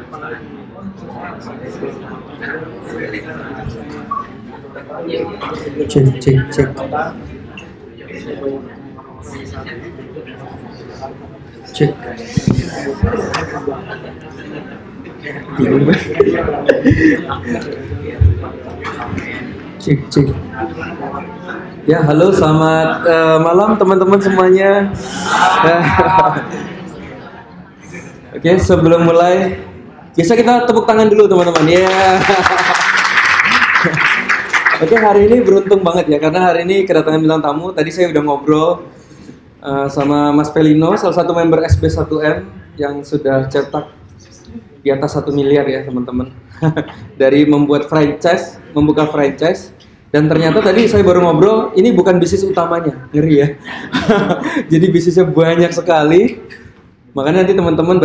Cek. Bingung banget. Cek. Ya, halo, selamat malam teman-teman semuanya. Oke, sebelum mulai, biasa kita tepuk tangan dulu teman-teman. Ya. Oke, hari ini beruntung banget ya, karena hari ini kedatangan bintang tamu. Tadi saya udah ngobrol sama Mas Felino, salah satu member SB1M yang sudah cetak di atas 1 miliar ya teman-teman. Dari membuat franchise, membuka franchise. Dan ternyata tadi saya baru ngobrol, ini bukan bisnis utamanya, ngeri ya. Jadi bisnisnya banyak sekali. Makanya nanti teman-teman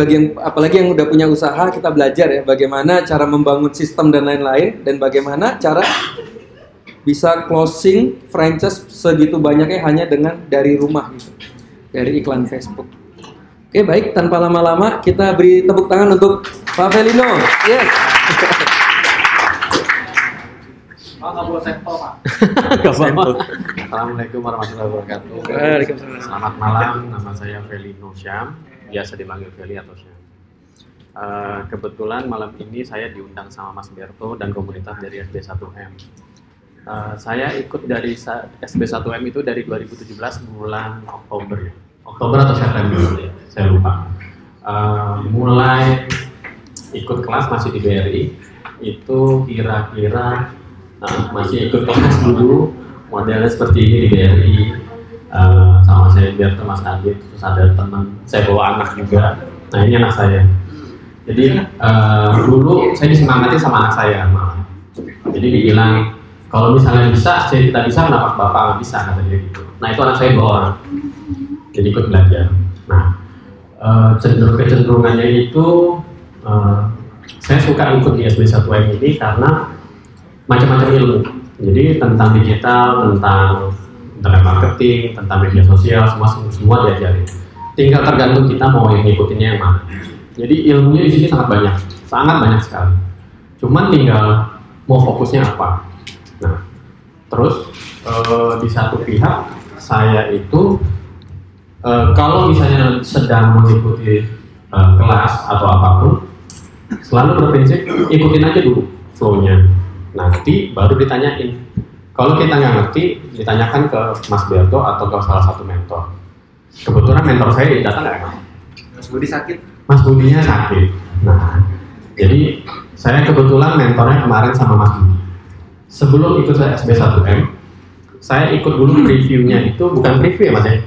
apalagi yang udah punya usaha, kita belajar ya bagaimana cara membangun sistem dan lain-lain, dan bagaimana cara bisa closing franchise segitu banyaknya hanya dari rumah gitu, dari iklan Facebook. Oke, baik, tanpa lama-lama kita beri tepuk tangan untuk Pak Felino. Yes. Assalamualaikum warahmatullahi wabarakatuh. Waalaikumsalam. Selamat malam, nama saya Felino Syam, biasa dipanggil Feli atau Syam. Kebetulan malam ini saya diundang sama Mas Berto dan komunitas dari SB1M. Saya ikut dari SB1M itu dari 2017 bulan Oktober atau September ya, saya lupa. Mulai ikut kelas masih di BRI itu kira-kira masih ikut kelas dulu, modelnya seperti ini di BRI, sama saya Berto, Mas Adit, terus ada teman saya bawa anak juga. Nah, ini anak saya. Jadi dulu saya disemangati sama anak saya, jadi dibilang kalau misalnya kita bisa, kenapa bapak nggak bisa, kata dia gitu. Nah, itu anak saya 2 orang, jadi ikut belajar. Nah, kecenderungannya itu saya suka ikut di SB1M ini karena macam-macam ilmu. Jadi tentang digital, tentang internet marketing, tentang media sosial, semua diajarin. Tinggal tergantung kita mau yang ngikutinnya yang mana. Jadi ilmunya di sini sangat banyak sekali. Cuman tinggal mau fokusnya apa. Nah, terus di satu pihak saya itu kalau misalnya sedang mengikuti kelas atau apapun, selalu berprinsip ikutin aja dulu flow-nya. Nanti baru ditanyain. Kalau kita nggak ngerti, ditanyakan ke Mas Berto atau ke salah satu mentor. Kebetulan mentor saya datang nggak? Mas Budi sakit. Mas Budinya sakit. Nah, jadi saya kebetulan mentornya kemarin sama Mas Budi. Sebelum ikut saya SB1M, saya ikut dulu previewnya itu, bukan preview ya Mas ya?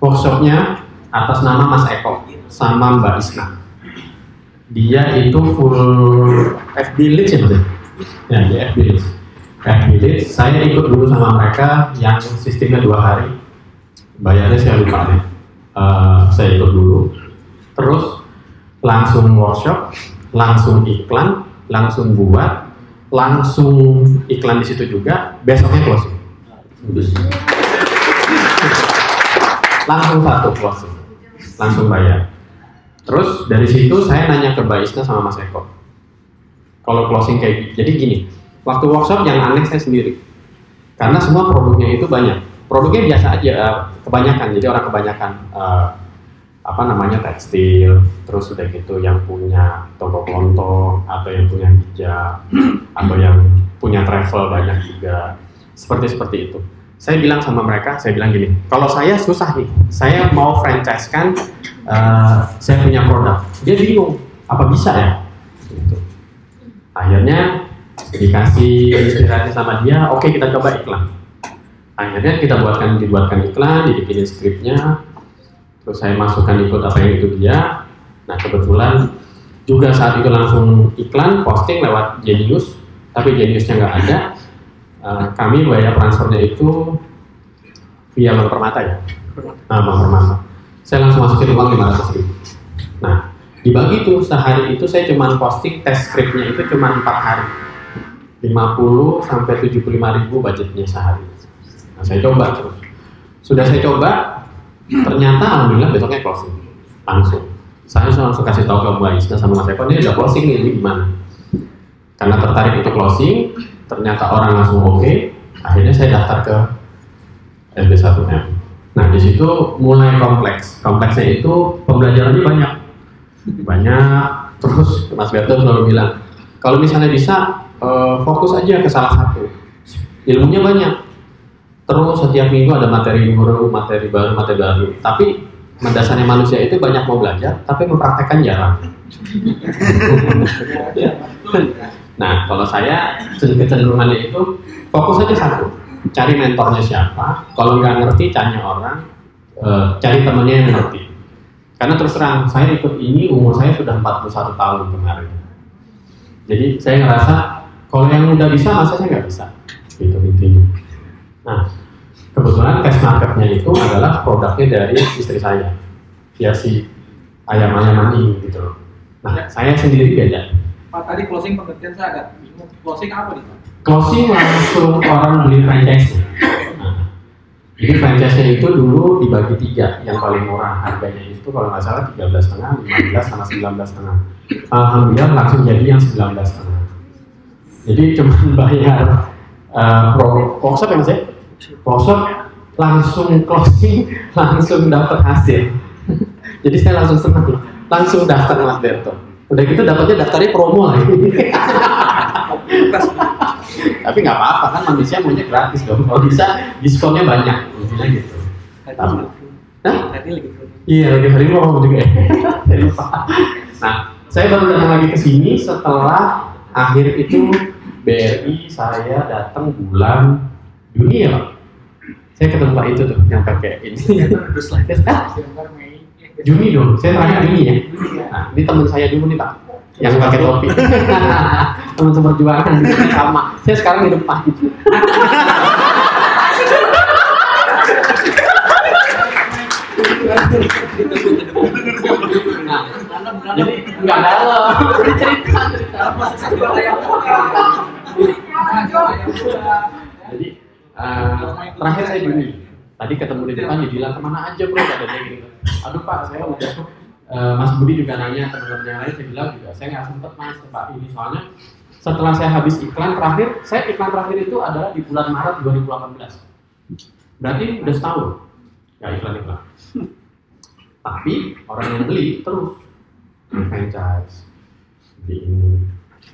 Workshopnya atas nama Mas Eko sama Mbak Isna. Dia itu full FB Leads ya Mas ya? Ya, di FB Leads. Saya ikut dulu sama mereka yang sistemnya 2 hari. Bayarnya saya lupa nih. Saya ikut dulu. Terus langsung workshop, langsung iklan, langsung buat, langsung iklan di situ juga. Besoknya closing. Langsung 1 closing, langsung bayar. Terus dari situ saya nanya ke Mbak Isna sama Mas Eko. Kalau closing kayak jadi gini, waktu workshop yang aneh saya sendiri, karena semua produknya itu banyak. Produknya biasa aja, kebanyakan. Jadi orang kebanyakan tekstil, terus udah gitu yang punya toko kelontong, atau yang punya hijab, atau yang punya travel banyak juga. Seperti itu. Saya bilang sama mereka, saya bilang gini, kalau saya susah nih, saya mau franchise-kan, saya punya produk. Dia bingung, apa bisa ya? Gitu. Akhirnya dikasih inspirasi sama dia, oke, kita coba iklan. Akhirnya kita dibuatkan iklan, dibikinin skripnya, terus saya masukkan ikut apa yang itu dia. Nah, kebetulan juga saat itu langsung iklan, posting lewat Genius, tapi Geniusnya nggak ada. Kami bayar transfernya itu via Bank Permata ya. Bank Permata. Saya langsung masukin uang 500.000. Nah, dibagi itu sehari itu saya cuma posting test scriptnya itu cuma 4 hari. 50 sampai 75.000 budgetnya sehari. Nah, saya coba terus. Sudah saya coba, ternyata alhamdulillah besoknya closing langsung. Saya langsung kasih tahu ke Mbak Isna sama Mas Eko, ini udah closing nih, ini gimana? Karena tertarik untuk closing, ternyata orang langsung oke, akhirnya saya daftar ke SB1M. Nah di situ mulai kompleks. Kompleksnya itu pembelajarannya banyak. Terus Mas Berto selalu bilang, kalau misalnya bisa fokus aja ke salah satu. Ilmunya banyak. Terus setiap minggu ada materi baru. Tapi mendasarnya manusia itu banyak mau belajar, tapi mempraktekkan jarang. Nah, kalau saya kecenderungannya itu fokus aja satu, cari mentornya siapa. Kalau nggak ngerti, tanya orang, cari temennya yang ngerti. Karena terus terang, saya ikut ini umur saya sudah 41 tahun kemarin. Jadi saya ngerasa kalau yang udah bisa, masa saya nggak bisa. Itu intinya. Nah, kebetulan cash marketnya itu adalah produknya dari istri saya, ya si ayam-ayaman ini gitu loh. Nah, saya sendiri beda. Pak, tadi closing pengertian saya agak bingung. Closing apa nih Pak? Closing langsung orang beli franchise-nya. Nah, jadi franchise-nya itu dulu dibagi 3, yang paling murah harganya itu kalau nggak salah 13,5, 15 sama 19,5. Alhamdulillah langsung jadi yang 19,5. Jadi cuma bayar workshop ya Mas ya? Workshop langsung closing, langsung dapat hasil. Jadi saya langsung senang, langsung daftar Mas Berto. Udah gitu dapatnya daftarnya promo lagi. Tapi nggak apa-apa kan, manusia maunya gratis dong. Kalau bisa diskonnya banyak, intinya gitu. Iya, lagi hari ini promo juga. Nah, saya baru datang lagi ke sini setelah akhir itu BRI saya datang bulan Juni ya Pak. Saya ketemu Pak itu tuh yang pakai ini. Juni dong, saya terakhir Juni ya. Nah, ini teman saya dulu nih Pak, yang pakai topi. Teman perjuangan sama. Saya sekarang di depan. Nah, jadi nggak dalam. Cerita. Jadi terakhir saya Juni. Tadi ketemu di depan, dia bilang kemana aja bro, katanya gitu. Aduh Pak, saya udah Mas Budi juga nanya teman-teman yang lain, saya bilang juga saya nggak sempet Mas ke Pak ini, soalnya setelah saya habis iklan terakhir itu adalah di bulan Maret 2018. Berarti udah setahun nggak iklan. Tapi orang yang beli terus franchise beli ini,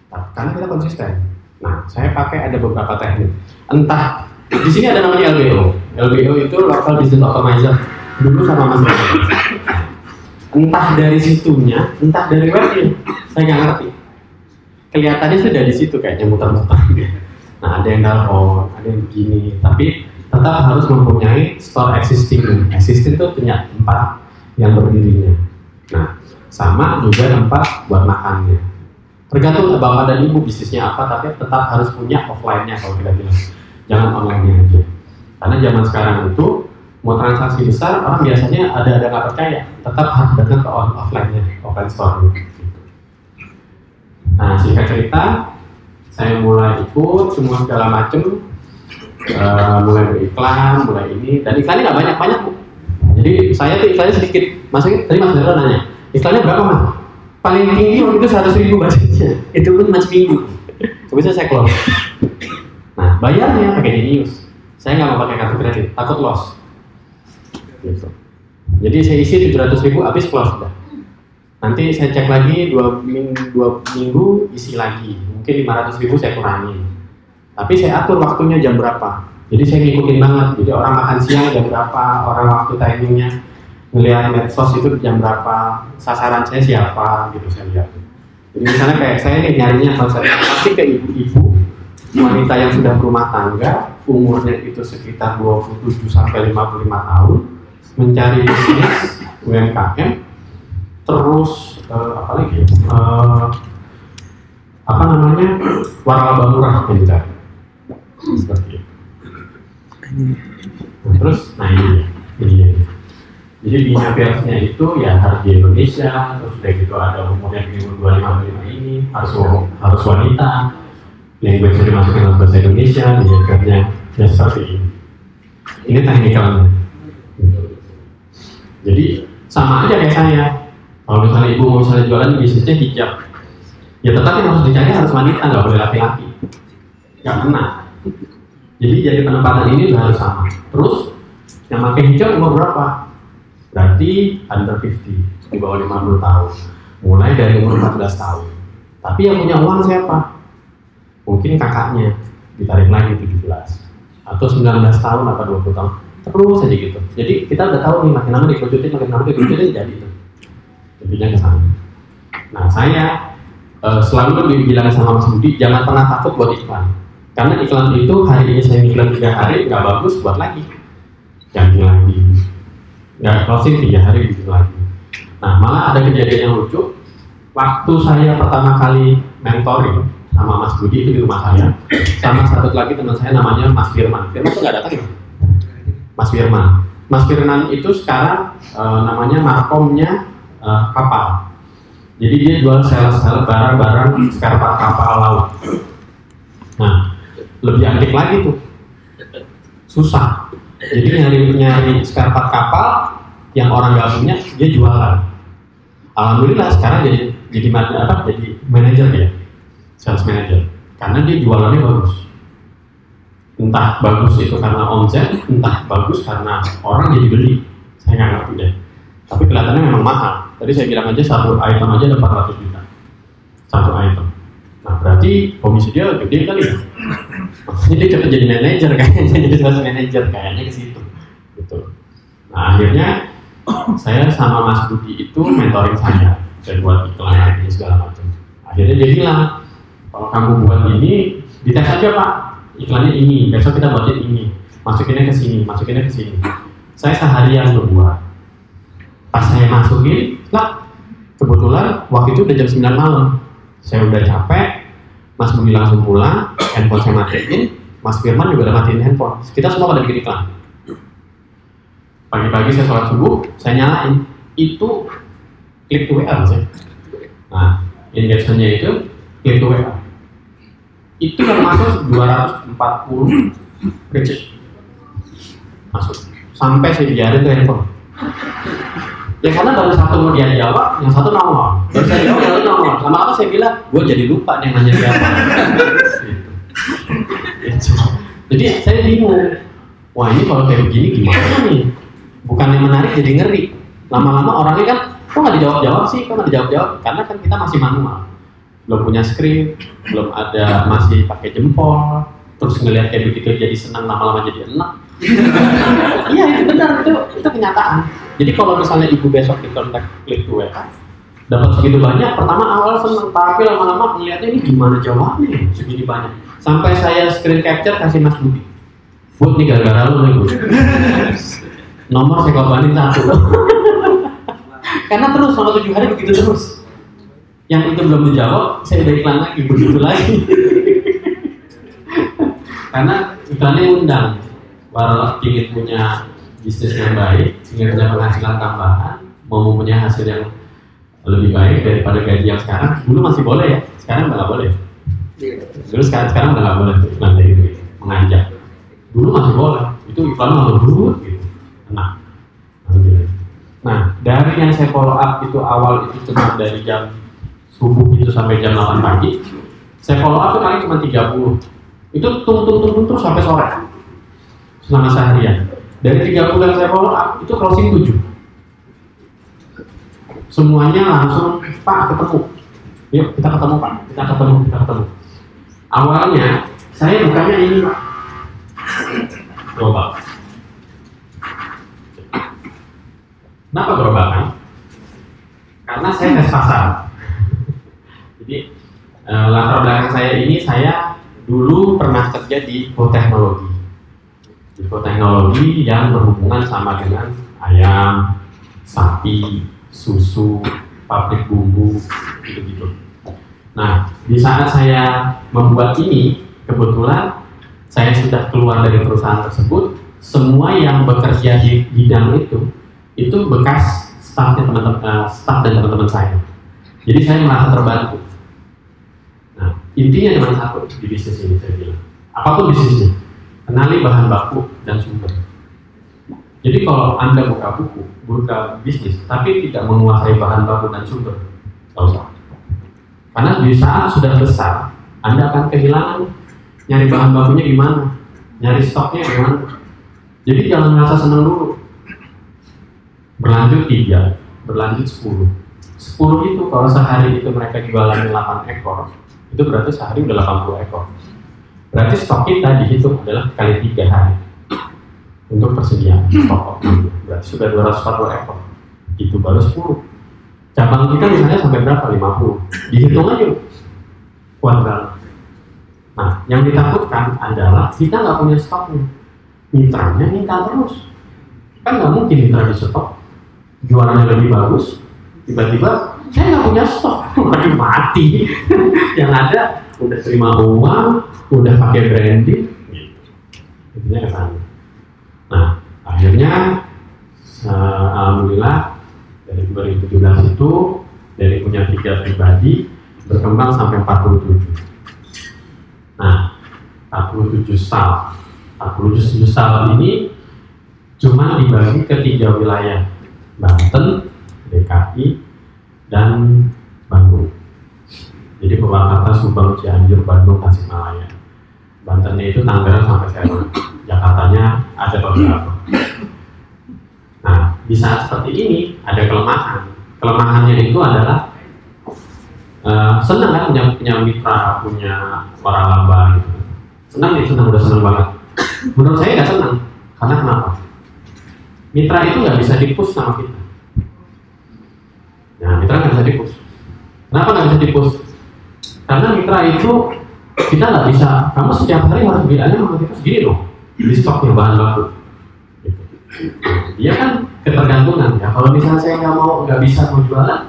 karena kita konsisten. Nah, saya pakai ada beberapa teknik. Entah di sini ada namanya LBO. LBO itu Local Business Optimizer. Dulu sama Mas Budi. Entah dari situnya, entah dari webnya, saya nggak ngerti. Kelihatannya sudah di situ kayaknya muter-muter. Nah, ada yang telepon, ada yang begini. Tapi tetap harus mempunyai store existing. Existing itu punya tempat yang berdirinya. Nah, sama juga tempat buat makannya. Tergantung bapak dan ibu bisnisnya apa, tapi tetap harus punya offline-nya kalau kita bilang. Jangan online-nya aja. Karena zaman sekarang itu mau transaksi besar, orang biasanya ada nggak percaya, tetap harus datang ke offline-nya, offline store. Nah, singkat cerita, saya mulai ikut semua segala macam, mulai beriklan, mulai ini, dan iklannya nggak banyak-banyak Bu. Jadi saya tuh iklannya sedikit. Tadi Mas Dara nanya, iklannya berapa Mas? Paling tinggi waktu itu 100.000 budgetnya, itu pun masih minggu. Bisa saya close. Nah, bayarnya pakai Genius. Saya nggak mau pakai kartu kredit, takut loss. Gitu. Jadi saya isi 700.000, habis close udah. Nanti saya cek lagi 2 minggu isi lagi, mungkin 500.000 saya kurangi. Tapi saya atur waktunya jam berapa. Jadi saya ngikutin banget. Jadi orang makan siang jam berapa, orang waktu timingnya ngelihat medsos itu jam berapa, sasaran saya siapa, gitu saya lihat. Jadi misalnya kayak saya nih nyarinya konsepnya pasti ke ibu-ibu wanita yang sudah berumah tangga, umurnya itu sekitar 27 sampai 55 tahun, mencari bisnis UMKM, terus waralaba murah mencari seperti itu. Terus, nah ini. Jadi behavior-nya itu ya harus di Indonesia, terus udah gitu ada umurnya di umur 25 ini, harus wanita, language dimasukin dalam bahasa Indonesia, behavior-nya ya seperti ini. Ini teknikalnya. Jadi sama aja kayak saya, Kalau misalnya ibu mau misalnya jualan bisnisnya hijab, ya tetapi harus dicari harus wanita, nggak boleh laki-laki, nggak kena. Jadi jadi penempatan ini udah harus sama. Terus yang pakai hijab umur berapa? Berarti under 50, di bawah 50 tahun. Mulai dari umur 14 tahun. Tapi yang punya uang siapa? Mungkin kakaknya, ditarik lagi 17 atau 19 tahun atau 20 tahun. Terus aja gitu. Jadi kita udah tahu nih, makin lama dikerucutin, jadi itu. Intinya ke sana. Nah, saya selalu bilang sama Mas Budi, jangan pernah takut buat iklan. Karena iklan itu hari ini saya iklan 3 hari, nggak bagus, buat lagi. Ganti lagi. Nggak closing 3 hari, bikin lagi. Nah, malah ada kejadian yang lucu. Waktu saya pertama kali mentoring sama Mas Budi itu di rumah saya, sama satu lagi teman saya namanya Mas Firman. Firman itu nggak datang ya? Mas Firman. Mas Firman itu sekarang namanya markomnya kapal. Jadi dia jual sel-sel barang-barang spare part kapal laut. Nah, lebih antik lagi tuh, susah. Jadi nyari spare part kapal yang orang nggak punya, dia jualan. Alhamdulillah sekarang jadi manajer ya, sales manager. Karena dia jualannya bagus. Entah bagus itu karena omset, entah bagus karena orang jadi beli. Saya nggak ngerti deh. Tapi kelihatannya memang mahal. Tadi saya bilang aja satu item aja ada 400 juta. Satu item. Nah berarti komisi dia gede kali ya. Makanya dia cepat jadi manajer kayaknya, jadi sales manager kayaknya ke situ. Gitu. Nah akhirnya saya sama Mas Budi itu mentoring saya buat iklan ini segala macam. Akhirnya dia bilang, kalau kamu buat ini, dites aja Pak. Iklannya ini, besok kita buatin ini. Masukinnya ke sini, masukinnya ke sini. Saya seharian berbuat. Pas saya masukin, lah, kebetulan waktu itu udah jam 9 malam. Saya udah capek, Mas Budi langsung pulang, handphone saya matiin, Mas Firman juga udah matiin handphone. Kita semua pada bikin iklan. Pagi-pagi saya sholat subuh, saya nyalain. Itu klik to WA saya. Nah, engagementnya itu klik to WA. Itu yang masuk 240 reach. Masuk. Sampai saya biarin ke handphone. Ya karena baru satu mau dia jawab, yang satu nongol. Baru saya jawab, yang satu nongol. Lama-lama saya bilang, gue jadi lupa nih nanya siapa. Gitu. Jadi saya bingung. Wah ini kalau kayak begini gimana nih? Bukan yang menarik jadi ngeri. Lama-lama orangnya kan, kok nggak dijawab-jawab sih? Kok nggak dijawab-jawab? Karena kan kita masih manual. Belum punya skrip, belum ada, masih pakai jempol. Terus ngelihat kayak begitu jadi senang, lama-lama jadi enak. Iya itu benar, itu kenyataan. Jadi kalau misalnya ibu besok di kontak klik to WA, dapat segitu banyak, pertama awal senang, tapi lama-lama melihatnya ini gimana jawabnya segini banyak. Sampai saya screen capture kasih Mas Budi. Bud nih gara-gara lu nih Bud. Nomor saya korbanin 1. Karena terus selama 7 hari begitu terus. Yang itu belum dijawab, saya udah iklan lagi, begitu lagi. Karena iklannya undang. Kalau ingin punya bisnis yang baik, ingin punya penghasilan tambahan, mau mempunyai hasil yang lebih baik daripada gaji yang sekarang, dulu masih boleh ya, sekarang udah nggak boleh. Dulu sekarang udah nggak boleh iklan dari itu, mengajak. Dulu masih boleh, itu iklan malah dulu gitu. Nah, dari yang saya follow up itu awal itu cuma dari jam subuh itu sampai jam 8 pagi, saya follow up itu kali cuma 30. Itu tung terus sampai sore. Selama seharian. Dari 3 bulan saya follow up, itu closing 7. Semuanya langsung, Pak ketemu. Yuk kita ketemu Pak, kita ketemu. Awalnya, saya bukannya ini Pak. Global. Kenapa gerobakan? Karena saya tes pasar. Jadi, latar belakang saya ini, saya dulu pernah kerja di teknologi. Teknologi yang berhubungan sama dengan ayam, sapi, susu, pabrik bumbu, gitu-gitu. Nah, di saat saya membuat ini, kebetulan saya sudah keluar dari perusahaan tersebut. Semua yang bekerja di bidang itu bekas staff dan teman-teman saya. Jadi saya merasa terbantu. Nah, intinya cuma satu di bisnis ini saya bilang. Apapun bisnisnya. Kenali bahan baku dan sumber. Jadi kalau Anda buka buku, buka bisnis, tapi tidak menguasai bahan baku dan sumber, nggak usah. Karena di saat sudah besar, Anda akan kehilangan nyari bahan bakunya gimana, nyari stoknya gimana. Jadi jangan merasa senang dulu. Berlanjut 3, berlanjut 10. 10 itu kalau sehari itu mereka jualan 8 ekor, itu berarti sehari udah 80 ekor. Berarti stok kita dihitung adalah kali 3 hari untuk persediaan stok. Berarti sudah 240 ekor. Itu baru 10. Cabang kita misalnya sampai berapa? 50. Dihitung aja kuadran. Nah, yang ditakutkan adalah kita nggak punya stoknya. Mitranya minta terus. Kan nggak mungkin mitra di stok. Jualannya lebih bagus, tiba-tiba saya nggak punya stok, waduh mati. Yang ada udah terima uang, udah pakai branding, intinya ke sana. Nah, akhirnya alhamdulillah dari 2017 itu dari punya 3 pribadi berkembang sampai 47. Nah, 47 stall. 47 stall ini cuma dibagi ke 3 wilayah. Banten, DKI, dan Bandung. Jadi Purwakarta, Subang, Cianjur, Bandung, Tasikmalaya. Bantennya itu Tangerang sampai Serang. Jakartanya ada beberapa. Nah, di saat seperti ini ada kelemahan. Kelemahannya itu adalah senang kan punya mitra, punya waralaba gitu. Senang nih, udah senang banget. Menurut saya nggak senang. Karena kenapa? Mitra itu nggak bisa di-push sama kita. Nah, mitra nggak bisa di-push. Kenapa nggak bisa di-push? Karena mitra itu kita nggak bisa. Kamu setiap hari harus bilangnya sama kita segini loh. Di stoknya bahan baku. Gitu. Dia kan ketergantungan ya. Kalau misalnya saya nggak bisa mau jualan,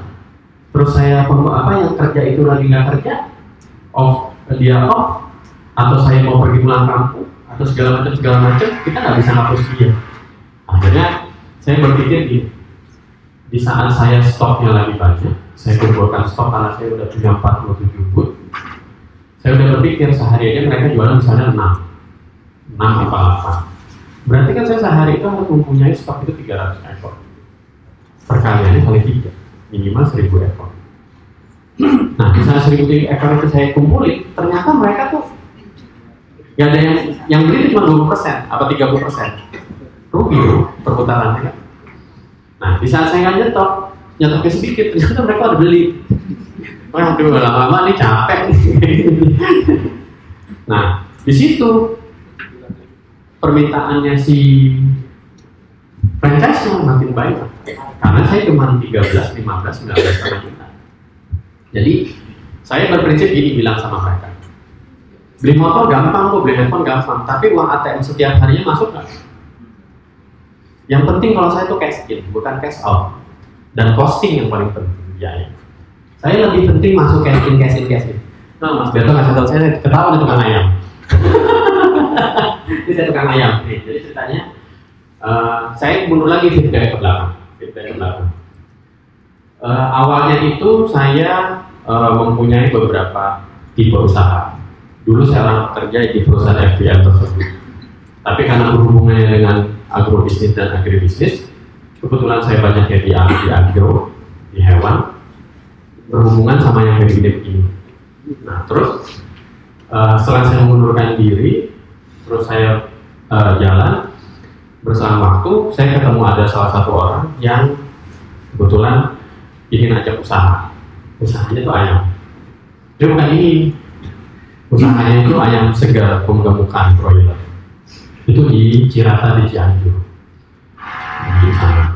terus saya yang kerja itu lagi nggak kerja, dia off, atau saya mau pergi pulang kampung, atau segala macam, kita nggak bisa ngapus dia. Akhirnya saya berpikir di saat saya stoknya lagi banyak, saya kumpulkan stok karena saya udah punya 47 booth. Saya udah berpikir sehari aja mereka jualan misalnya 6 atau 8. Berarti kan saya sehari itu harus mempunyai stok itu 300 ekor. Perkaliannya kali 3, minimal 1000 ekor. Nah, misalnya 1000 ekor itu saya kumpulin, ternyata mereka tuh gak ada yang beli itu cuma 20% apa 30%. Rugi perputarannya kan. Nah, di saat saya nyetok sedikit, ternyata mereka udah beli. Waduh, lama-lama nih capek. Nah, di situ permintaannya si franchise makin banyak. Karena saya cuma 13, 15, 19 juta. Jadi, saya berprinsip gini bilang sama mereka. Beli motor gampang kok, beli handphone gampang, tapi uang ATM setiap harinya masuk nggak? Yang penting kalau saya itu cash in, bukan cash out. Dan costing yang paling penting. Ya. Saya lebih penting masuk cash in. Nah, Mas Berto nggak tahu saya ketawa di tukang ayam. Ini saya tukang ayam. Nih, jadi ceritanya, saya mundur lagi feedback ke belakang. Awalnya itu saya mempunyai beberapa tipe usaha. Dulu saya orang pekerja di perusahaan FBM tersebut. Tapi karena berhubungannya dengan agrobisnis dan agribisnis, kebetulan saya banyaknya di agro, di hewan, berhubungan sama yang kayak begini. Nah, terus setelah saya mengundurkan diri, terus saya jalan, berselang waktu, saya ketemu ada salah satu orang yang kebetulan ingin ajak usaha. Usahanya itu ayam. Dia bukan ini, usahanya itu ayam segar penggemukan broiler. Itu di Cirata di Cianjur. Di sana.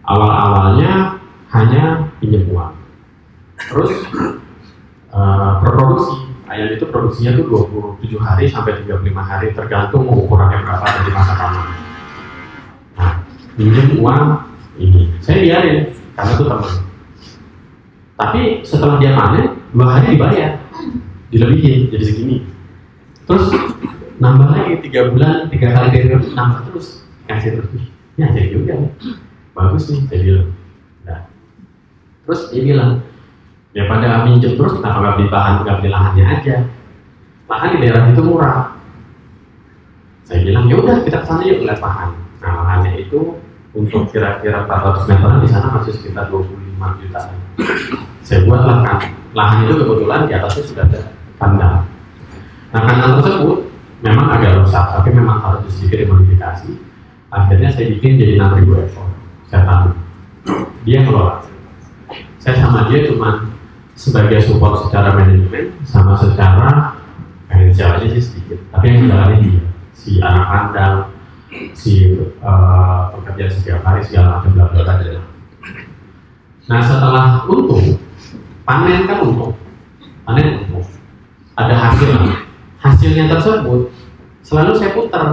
Awal-awalnya hanya pinjam uang. Terus berproduksi. Ayam itu produksinya tuh 27 hari sampai 35 hari tergantung ukurannya berapa dari masa panen. Nah, pinjam uang ini. Saya biarin karena itu teman. Tapi setelah dia panen, 2 hari dibayar. Dilebihin jadi segini. Terus nambah lagi 3 bulan, 3 kali dari nambah terus, kasih terus. Ya jadi juga, bagus nih, saya bilang. Nah, terus dia bilang, ya pada minjem terus kenapa nggak beli bahan, nggak beli lahannya aja. Lahan di daerah itu murah. Saya bilang ya udah kita kesana yuk ngeliat lahan. Nah, lahannya itu untuk kira-kira 400 meteran di sana masih sekitar 25 juta. Saya buatlah kan, lahan itu kebetulan di atasnya sudah ada kandang. Nah, kandang tersebut memang agak rusak, tapi memang harus sedikit dimodifikasi. Akhirnya saya bikin jadi 6.000 ekor. Saya tanam. Dia ngelola. Saya sama dia cuma sebagai support secara manajemen, sama secara finansial aja sih sedikit. Tapi yang jalannya dia, si anak kandang, si pekerja setiap hari segala macam bla bla bla. Nah, setelah untung, panen kan untung, ada hasilnya tersebut selalu saya putar,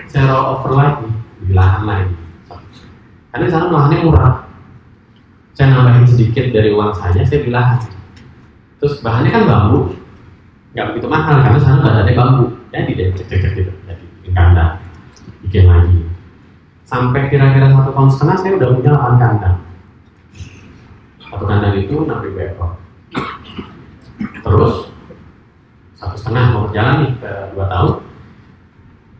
saya roll over lagi di lahan lagi. Karena di sana lahannya murah, saya nambahin sedikit dari uang saya beli lahan. Terus bahannya kan bambu, nggak begitu mahal karena sana bahannya bambu, jadi deh cek gitu, jadi bikin kandang, bikin lagi. Sampai kira-kira 1,5 tahun saya udah punya 8 kandang. Satu kandang itu 6.000 ekor. Terus 1,5 mau berjalan nih ke 2 tahun.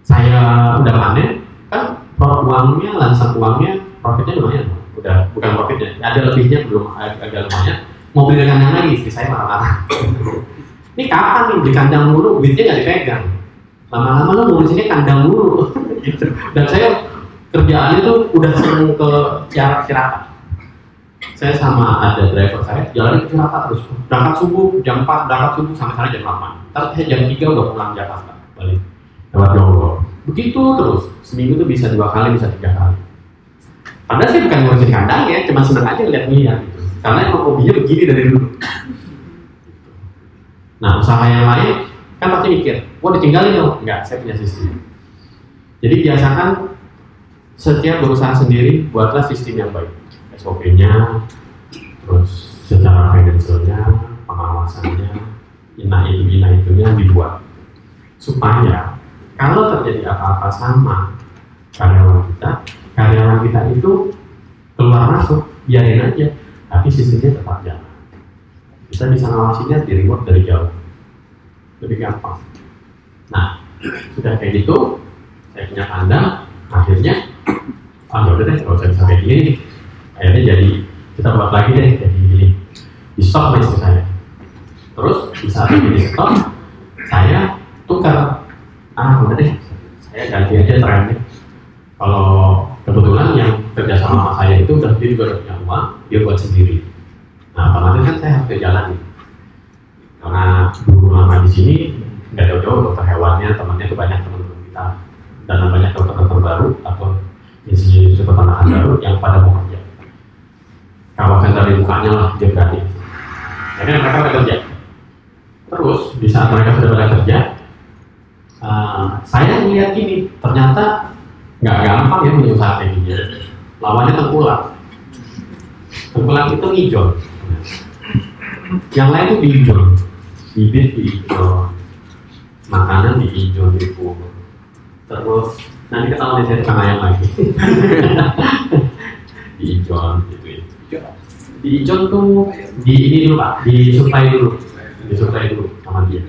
Saya udah panen, kan uangnya, lansang uangnya, profitnya lumayan. Udah bukan profitnya, ada lebihnya belum agak lumayan. Mau beli kandang lagi, istri saya marah-marah. Ini kapan nih beli kandang mulu, duitnya nggak dipegang. Lama-lama lo ngurusinnya kandang mulu. Gitu. Dan saya kerjaannya tuh udah sering ke Cirata. Saya sama ada driver saya jalan ke Cirata terus, berangkat subuh jam 4, berangkat subuh sampai sana jam 8. Ntar jam 3 udah pulang Jakarta balik lewat Jonggol. Begitu terus, seminggu tuh bisa 2 kali, bisa 3 kali. Padahal saya bukan ngurusin kandang ya, cuma seneng aja lihat dia gitu. Karena emang hobinya begini dari dulu. Nah, usaha yang lain kan pasti mikir, wah ditinggalin dong. Enggak, saya punya sistem. Jadi biasakan setiap berusaha sendiri, buatlah sistem yang baik. SOP-nya, terus secara finansialnya, pengawasannya, itunya dibuat. Supaya kalau terjadi apa-apa sama karyawan kita itu keluar masuk, biarin aja, tapi sistemnya tetap jalan. Kita bisa ngawasinya di remote dari jauh, lebih gampang. Nah, sudah kayak gitu, saya punya kandang, akhirnya, yaudah deh, kalau saya bisa kayak gini, akhirnya jadi kita buat lagi deh, jadi gini, di stok istri saya. Terus di saat ini di stok, saya tukar, udah deh, saya ganti aja trennya. Kalau kebetulan yang kerja sama saya itu dia juga udah punya uang, dia buat sendiri. Nah, otomatis kan saya harus jalan nih. Karena dulu lama di sini nggak jauh-jauh dokter hewannya, temannya tuh banyak teman-teman kita, dan banyak dokter-dokter baru atau institusi peternakan baru yang pada mau kerja. Kawasan dari mukanya lah dia berani. Jadi mereka bekerja. Terus di saat mereka sudah pada kerja, saya melihat gini, ternyata nggak gampang ya punya usaha kayak gini. Lawannya tengkulak. Tengkulak itu ngijol. Yang lain itu diijol, bibit diijol, makanan diijol, dipukul. Terus nanti ketahuan saya tukang ayam lagi. Diijol gitu ya. Diijol tuh di ini dulu Pak, disuplai dulu sama dia.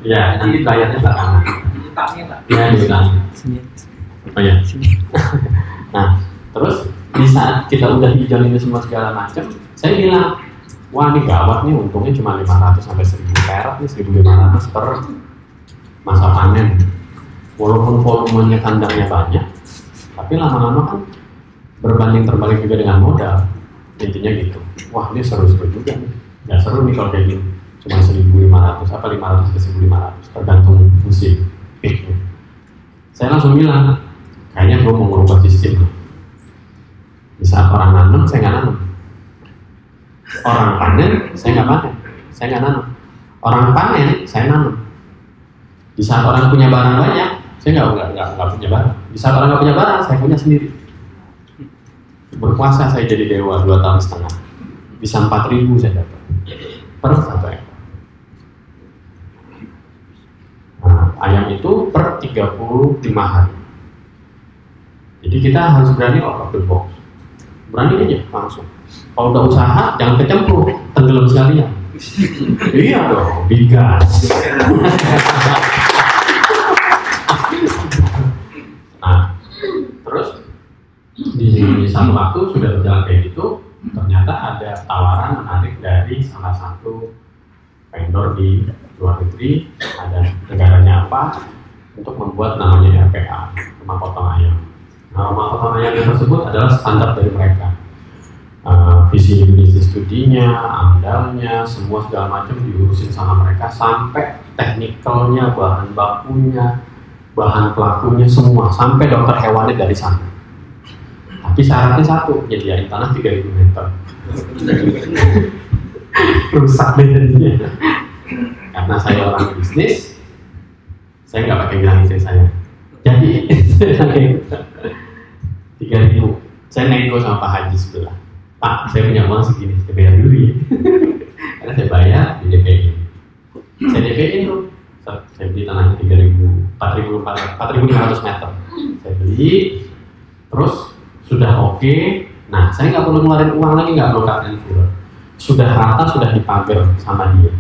Ya, nanti bayarnya belakangan. Ya, diutangin. Oh ya. Nah, terus di saat kita udah hijau ini semua segala macam, saya bilang, wah ini gawat nih, untungnya cuma 500 sampai 1000 perak nih, 1500 per masa panen. Walaupun volumenya kandangnya banyak, tapi lama-lama kan berbanding terbalik juga dengan modal. Intinya gitu. Wah ini seru-seru juga nih. Nggak seru nih kalau kayak gini. Cuma 1500 apa 500 ke 1500 tergantung musim. Saya langsung bilang, kayaknya gue mau merubah sistem. Di saat orang nanam, saya nggak nanam. Orang panen, saya nggak panen. Saya nggak nanam. Orang panen, saya nanam. Di saat orang punya barang banyak, saya nggak punya barang. Di saat orang nggak punya barang, saya punya sendiri. Berpuasa saya jadi dewa 2,5 tahun. Bisa 4.000 saya dapat per satu ekor. Nah, ayam itu per 35 hari. Jadi kita harus berani out of the box. Berani aja langsung. Kalau udah usaha jangan kecemplung, tenggelam sekalian. Iya dong, digas. Nah, di satu waktu sudah berjalan kayak gitu, ternyata ada tawaran menarik dari salah satu vendor di luar negeri, ada negaranya apa, untuk membuat namanya RPA, rumah potong ayam. Nah, rumah potong ayam tersebut adalah standar dari mereka. Visi misi studinya, amdalnya, semua segala macam diurusin sama mereka sampai teknikalnya, bahan bakunya, bahan pelakunya semua, sampai dokter hewannya dari sana. Tapi syaratnya satu, nyediain tanah 3.000 meter. Rusak bedanya. Karena saya orang bisnis, saya nggak pakai bilang istri saya. Jadi 3.000. Saya nego sama Pak Haji sebelah. Pak, saya punya uang segini, saya bayar dulu ya. Karena saya bayar, di DP-in. Saya DP-in tuh. Saya beli tanahnya 4.500 meter. Saya beli, terus sudah oke. Nah, saya nggak perlu ngeluarin uang lagi, nggak perlu cut and fill. Sudah rata, sudah dipagar sama dia.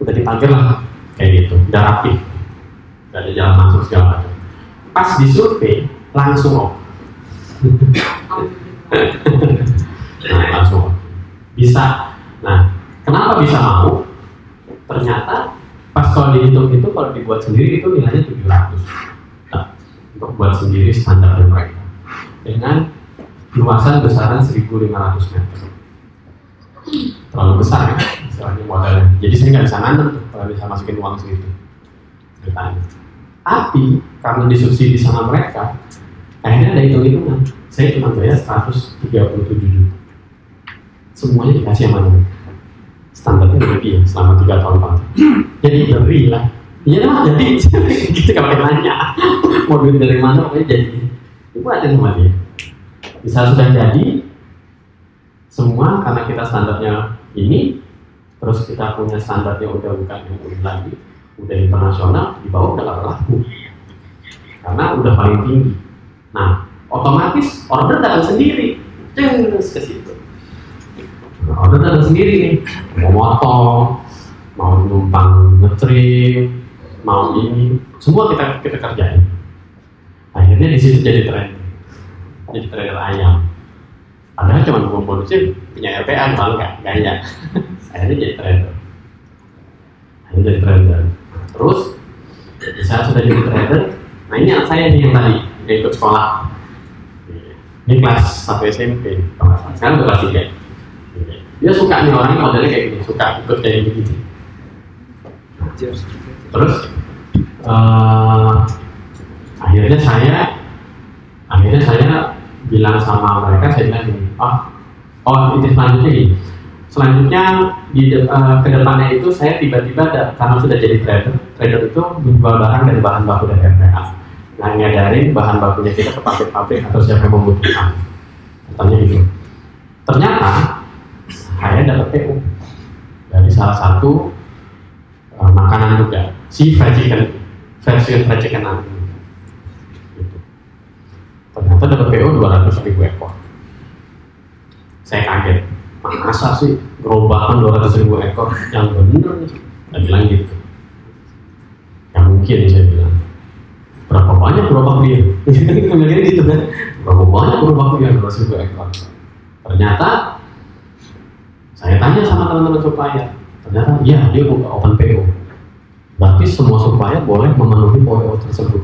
Udah dipagar lah, kayak gitu, udah rapi. Gak ada jalan masuk segala macam. Pas disurvei, langsung nah, langsung bisa. Nah, kenapa bisa mau? Ternyata pas kalau dihitung itu, kalau dibuat sendiri itu nilainya 700. Nah, untuk buat sendiri standar dari mereka dengan luasan besaran 1.500 meter. Terlalu besar ya, istilahnya modalnya. Jadi saya nggak bisa nanam tuh kalau bisa masukin uang segitu. Ceritanya. Tapi karena disubsidi sama mereka, akhirnya ada hitung-hitungan. Saya cuma bayar 137 juta. Semuanya dikasih sama mereka. Standarnya lebih ya, selama 3 tahun Pak. Jadi beri lah. Iya lah, jadi gitu kalau kita nanya mau duit dari mana, pokoknya jadi. Itu ada sama dia. Bisa sudah jadi semua karena kita standarnya ini, terus kita punya standarnya udah bukan yang unik lagi, udah internasional, di bawah udah gak berlaku karena udah paling tinggi. Nah, otomatis order datang sendiri, terus ke situ. Nah, order datang sendiri nih, mau motong, mau numpang ngetrim, mau ini, semua kita kerjain. Akhirnya di situ jadi trader ayam. Padahal cuma bonusnya punya RPA, malah nggak gaya. Akhirnya jadi trader. Terus saat sudah jadi trader, nah ini anak saya nih yang tadi dia ikut sekolah. Ini kelas 1 SMP, sekarang udah kelas 3. Dia suka nih, orangnya modelnya kayak gini, suka ikut kayak gitu. Terus akhirnya saya bilang sama mereka, saya bilang gini, ini selanjutnya gini. Selanjutnya ke depannya itu saya tiba-tiba karena sudah jadi trader itu menjual barang dari bahan baku dari RPA. Nah, nyadarin bahan bakunya kita ke pabrik-pabrik atau siapa yang membutuhkan. Katanya gitu. Ternyata saya dapat PO dari salah satu makanan juga, si fried chicken gitu. Ternyata dapat PO 200.000 ekor. Saya kaget, masa sih gerobakan 200.000 ekor? Yang bener nih, saya bilang gitu. Yang mungkin saya bilang, berapa banyak gerobak dia? Kita gitu kan, berapa banyak gerobak dia 200.000 ekor? Ternyata saya tanya sama teman-teman supplier, ternyata iya dia buka open PO. Berarti semua supplier boleh memenuhi PO tersebut,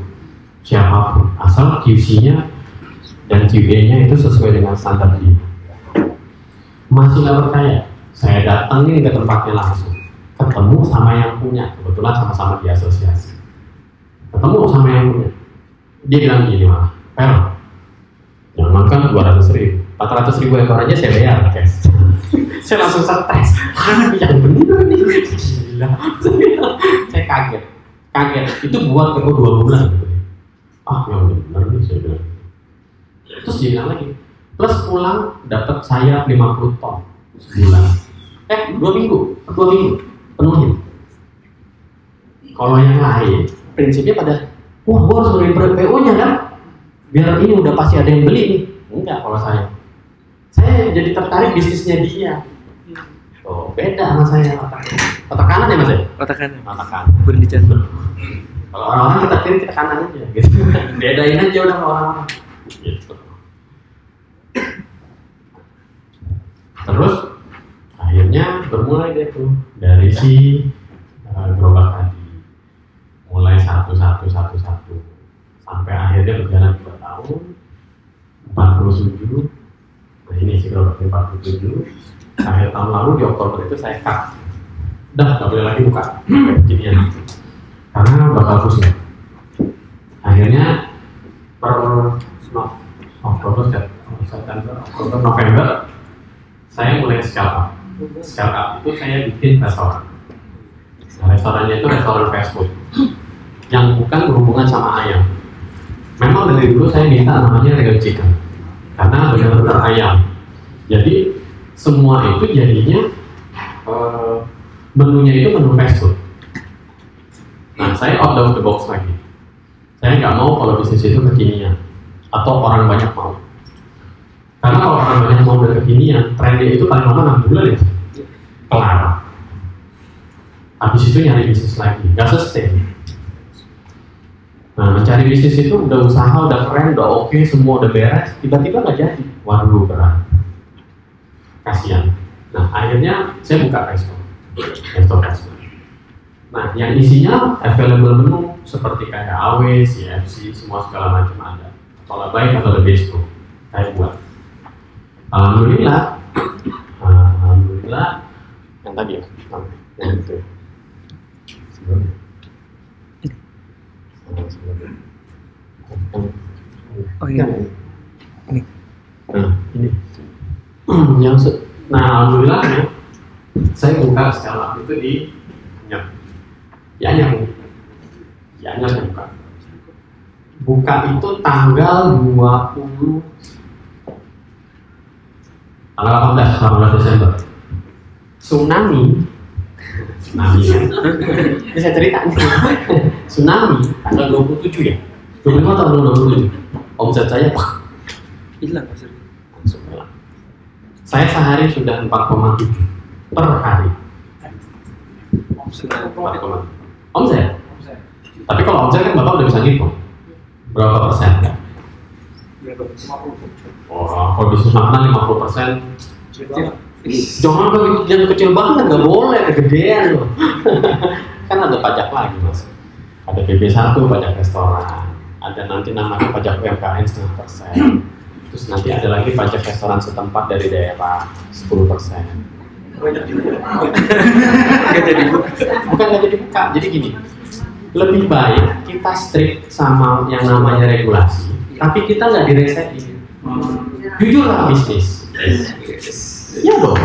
siapapun, asal QC-nya dan QA-nya itu sesuai dengan standar dia. Masih nggak percaya, saya datangin ke tempatnya langsung, ketemu sama yang punya, kebetulan sama-sama di asosiasi. Ketemu sama yang punya, dia bilang gini, jangan kan 200.000, 400.000 ekor aja saya bayar, guys. Saya langsung stres, yang bener nih, gila. Saya kaget, itu buat PO 2 bulan. Yang bener nih, saya bilang. Terus dia bilang lagi, plus pulang dapat sayap 50 ton sebulan. 2 minggu penuhin. Kalau yang lain prinsipnya pada, wah gua harus beli PO-nya kan, biar ini udah pasti ada yang beli nih. Enggak, kalau saya jadi tertarik bisnisnya dia. Beda sama saya otak kanan ya mas ya? Otak kanan. Berdican. Kalau orang-orang kita kiri kita kanan aja gitu. Bedain aja udah sama orang-orang. Gitu. Terus akhirnya bermulai deh tuh dari si gerobak tadi, mulai satu sampai akhirnya berjalan 2 tahun 47. Nah ini si gerobaknya 47. Akhir tahun lalu di Oktober itu saya cut, udah nggak boleh lagi buka beginian karena bakal pusing. Akhirnya per Oktober, September, Oktober, November saya mulai scale up. Scale up itu saya bikin restoran. Nah, restorannya itu restoran fast food yang bukan berhubungan sama ayam. Memang dari dulu saya minta namanya real chicken karena benar-benar ayam. Jadi semua itu jadinya menunya itu menu fast food. Nah saya out of the box lagi. Saya nggak mau kalau bisnis itu kekinian atau orang banyak mau. Karena kalau orang banyak mau dan kekinian, trennya itu paling lama 6 bulan ya, kelar. Habis itu nyari bisnis lagi, nggak sustain. Nah mencari bisnis itu udah usaha, udah keren, udah oke, semua udah beres, tiba-tiba nggak jadi. Waduh berat, kasihan. Nah akhirnya saya buka resto. Nah, yang isinya available menu seperti kayak AW, CFC, semua segala macam ada. Kalau baik atau lebih bistro, saya buat. Alhamdulillah, yang tadi ya, yang itu. Oh iya. Ini. Nah, ini. Nah, alhamdulillah ya, saya buka skala itu di Anyar buka itu tanggal 18 Desember. Tsunami kan? Ini saya cerita nih. Tsunami tanggal 27 ya? 25 atau 27? Omset saya Hilang langsung hilang. Saya sehari sudah 4,7 per hari. Omset. Tapi kalau omset kan Bapak udah bisa ngitung berapa persen kan? Oh, kalau bisnis makanan 50%. Jangan kecil banget, nggak boleh, kegedean loh. Kan ada pajak lagi mas. Ada PB1 pajak restoran, ada nanti namanya pajak UMKM 10%. Terus nanti ada lagi pajak restoran setempat dari daerah 10%. Bukan nggak jadi buka, jadi gini, lebih baik kita strict sama yang namanya regulasi, tapi kita nggak diresein. Jujur lah bisnis. Ya dong.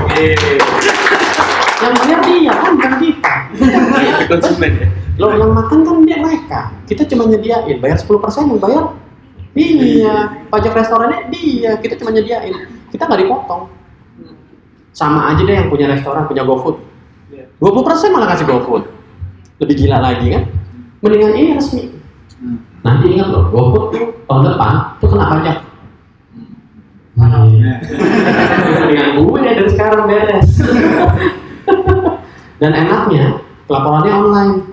Yang bayar dia kan bukan kita. Konsumen ya. Loh yang makan kan dia mereka. Kita cuma nyediain, bayar 10% yang bayar. Iya, pajak restorannya dia, kita cuma nyediain. Kita nggak dipotong. Sama aja deh yang punya restoran, punya GoFood. 20% malah kasih GoFood. Lebih gila lagi kan? Mendingan ini resmi. Nanti ingat loh, GoFood tuh tahun depan tuh kena pajak. Mendingan gue dari sekarang beres. Dan enaknya, laporannya online.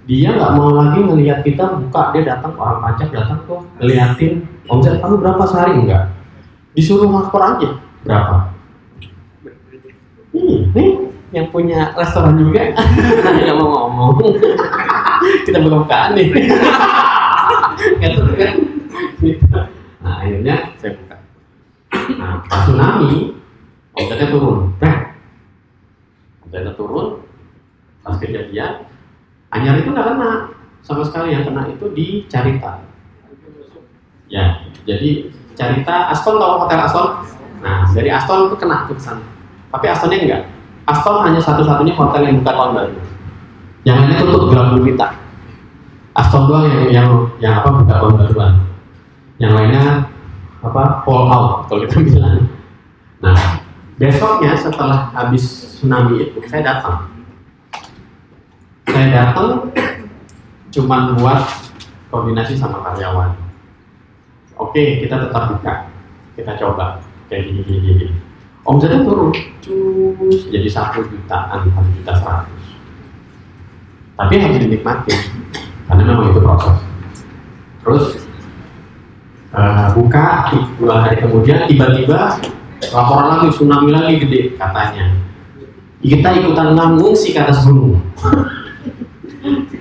Dia nggak mau lagi ngelihat kita buka, dia datang, orang pajak datang tuh ngeliatin omset kamu berapa sehari, enggak. Disuruh lapor aja berapa. Nih yang punya restoran juga nggak mau ngomong. Kita buka-bukaan nih. Gitu kan. Nah akhirnya saya buka. Nah pas tsunami omsetnya turun. Omsetnya turun. Pas kejadian Anyar itu nggak kena sama sekali, yang kena itu di Carita. Ya, jadi Carita, Aston, tahu hotel Aston? Nah dari Aston itu kena ke sana. Tapi Astonnya enggak. Aston hanya satu-satunya hotel yang buka tahun baru. Yang lainnya tutup gelap gulita. Aston doang yang apa buka tahun baruan. Yang lainnya apa fall out kalau kita bilang. Nah besoknya setelah habis tsunami itu saya datang. Cuman buat koordinasi sama karyawan. Oke, kita tetap buka. Kita coba kayak gini. Omsetnya turun, jadi 1 jutaan, 1.100.000. Tapi harus dinikmati, karena memang itu proses. Terus buka 2 hari kemudian tiba-tiba laporan lagi, tsunami lagi gede katanya. Kita ikutan ngungsi ke atas gunung.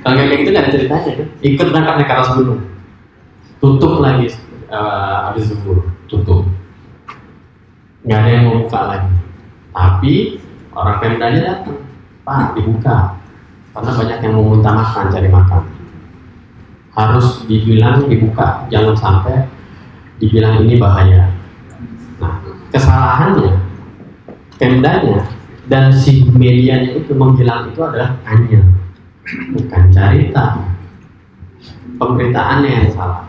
Kalau kayak gitu nggak ada ceritanya kan? Ikut berangkat naik ke atas gunung, tutup lagi habis zuhur, tutup. Nggak ada yang mau buka lagi. Tapi orang Pemdanya datang, Pak dibuka, karena banyak yang mau minta makan, cari makan. Harus dibilang dibuka, jangan sampai dibilang ini bahaya. Nah, kesalahannya Pemdanya dan si medianya itu membilang itu adalah hanya, bukan cerita. Pemberitaannya yang salah.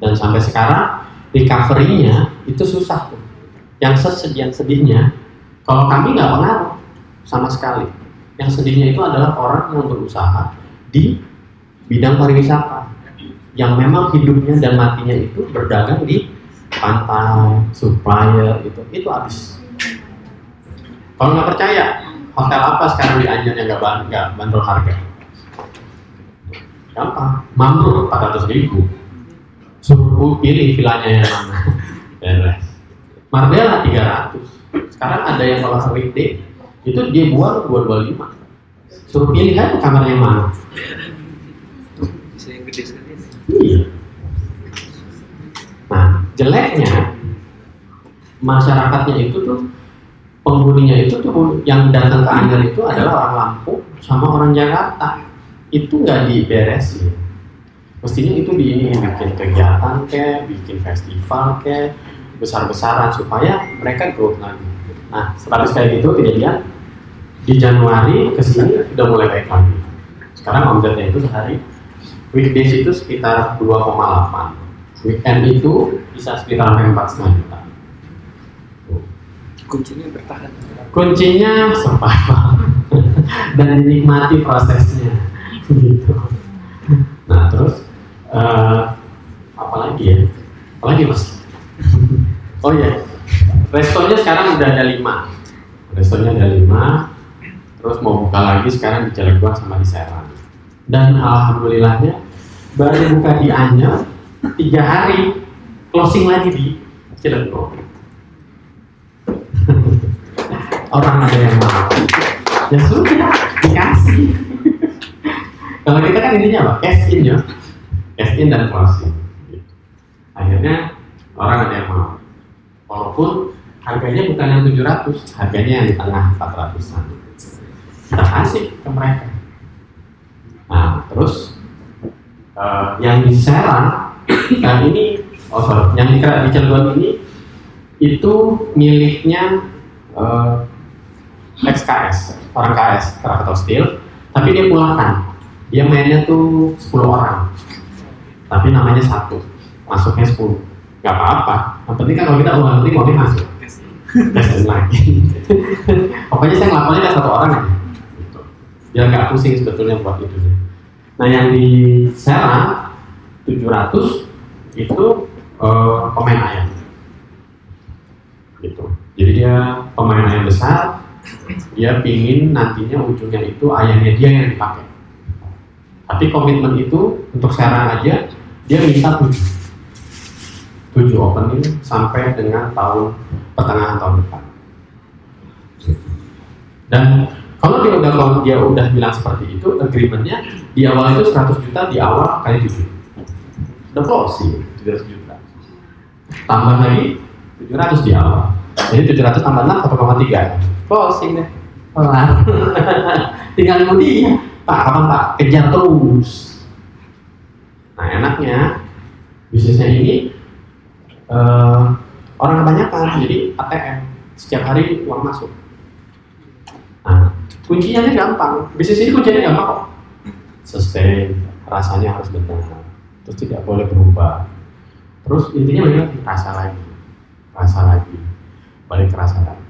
Dan sampai sekarang recovery-nya itu susah tuh. Yang sedihnya, kalau kami nggak pengaruh sama sekali. Yang sedihnya itu adalah orang yang berusaha di bidang pariwisata, yang memang hidupnya dan matinya itu berdagang di pantai, supplier itu habis. Kalau nggak percaya, hotel apa sekarang di Anyer yang nggak bandrol harga? Gampang, Mambruk 400.000. Suruh pilih vilanya yang mana. Beres. Marbella 300. Sekarang ada yang kalau weekday itu dia buat 225. Suruh pilih aja kamar yang mana. Bisa yang gede sekali. Iya. Nah, jeleknya masyarakatnya itu tuh, penghuninya itu tuh yang datang ke Anyer itu adalah orang Lampung sama orang Jakarta. Itu nggak diberesin. Mestinya itu bikin kegiatan kayak, bikin festival kayak, besar-besaran supaya mereka growth lagi. Nah, setelah kayak gitu kejadian di Januari kesini udah mulai baik lagi. Sekarang omsetnya itu sehari weekdays itu sekitar 2,8, weekend itu bisa sekitar 4,5 juta. Kuncinya bertahan. Kuncinya survival dan dinikmati prosesnya gitu. Nah terus apalagi ya? Apalagi mas? Oh iya, restonya sekarang udah ada 5. Restonya ada 5. Terus mau buka lagi sekarang di Cilegon sama di Serang. Dan alhamdulillahnya baru buka di Anyer 3 hari, closing lagi di Cilegon. Orang ada yang mau, ya sudah dikasih. Kalau kita kan intinya apa? Cash in ya, cash in dan closing. Akhirnya orang ada yang mau, walaupun harganya bukan yang 700, harganya yang di tengah 400-an. Kita kasih ke mereka. Nah terus yang di Serang ini, yang di Cilegon ini itu miliknya XKS, orang KS, Krakatau Steel, tapi dia pulangkan. Dia mainnya tuh 10 orang, tapi namanya 1, masuknya 10. Gak apa-apa, yang penting kan kalau kita ulang nanti mau masuk, tes lagi. Pokoknya saya ngelakuinnya ke 1 orang aja, gitu. Biar gak pusing sebetulnya buat itu. Nah yang di Serang 700 itu pemain ayam, gitu. Jadi dia pemain ayam besar, dia pingin nantinya ujungnya itu ayamnya dia yang dipakai. Tapi komitmen itu untuk Serang aja dia minta 7 opening sampai dengan pertengahan tahun depan. Dan kalau dia udah bilang seperti itu, agreementnya di awal itu 100 juta di awal kali 7. Udah closing 700 juta. Tambah lagi 700 di awal. Jadi 700 tambah 6 1,3. Closing deh. Kelar. Tinggal nunggu dia. Pak, kapan Pak? Kejar terus. Nah enaknya bisnisnya ini orang kebanyakan, jadi ATM setiap hari uang masuk. Nah kuncinya gampang. Bisnis ini kuncinya gampang kok. Sustain, rasanya harus benar. Terus tidak boleh berubah. Terus intinya balik lagi, rasa lagi, balik ke rasa lagi.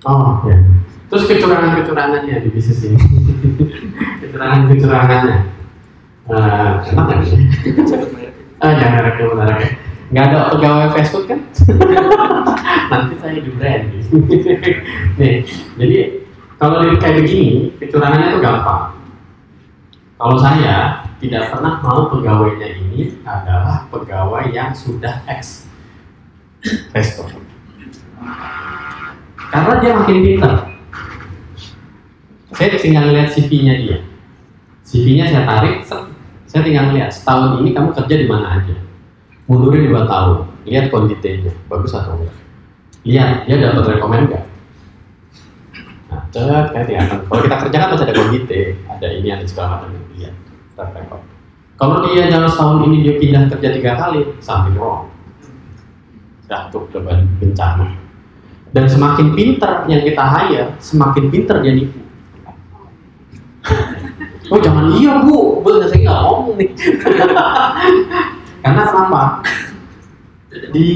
Oh ya. Terus kecurangannya di bisnis ini. kecurangannya. Enak nggak sih? Jangan menarik ya. Nggak ada pegawai fast food kan? Nanti saya di brand. Nih, jadi kalau kayak begini, kecurangannya tuh gampang. Kalau saya tidak pernah mau pegawainya ini adalah pegawai yang sudah X. resto. Karena dia makin pintar. Saya tinggal lihat CV-nya dia. CV-nya saya tarik, saya tinggal lihat setahun ini kamu kerja di mana aja. Mundurin 2 tahun, lihat kondisinya, bagus atau enggak. Lihat, dia dapat rekomend nggak? Nah, kayak kelihatan. Kalau kita kerja kan masih ada kondisi, ada ini, ada segala macam. Lihat, terrekod. Kalau dia dalam setahun ini dia pindah kerja 3 kali, something wrong. Jatuh ke bencana. Dan semakin pintar yang kita hire, semakin pintar dia nipu. Oh jangan iya bu, saya nggak ngomong nih. Karena kenapa? Di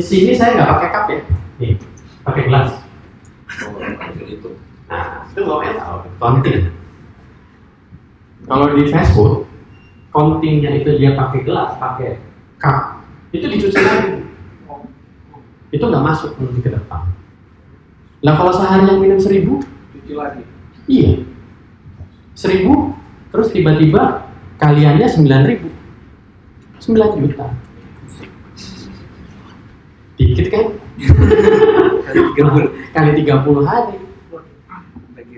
sini saya nggak pakai cup ya, nih pakai gelas. Nah itu namanya tahu, counting. Kalau di fast food, countingnya itu dia pakai gelas, pakai cup, itu dicuci lagi. Itu nggak masuk nanti ke depan. Lah kalau sehari yang minum 1.000, cuci lagi. Iya, 1.000, terus tiba-tiba kaliannya 9.000, 9 juta. Dikit kan? Kali 30 hari.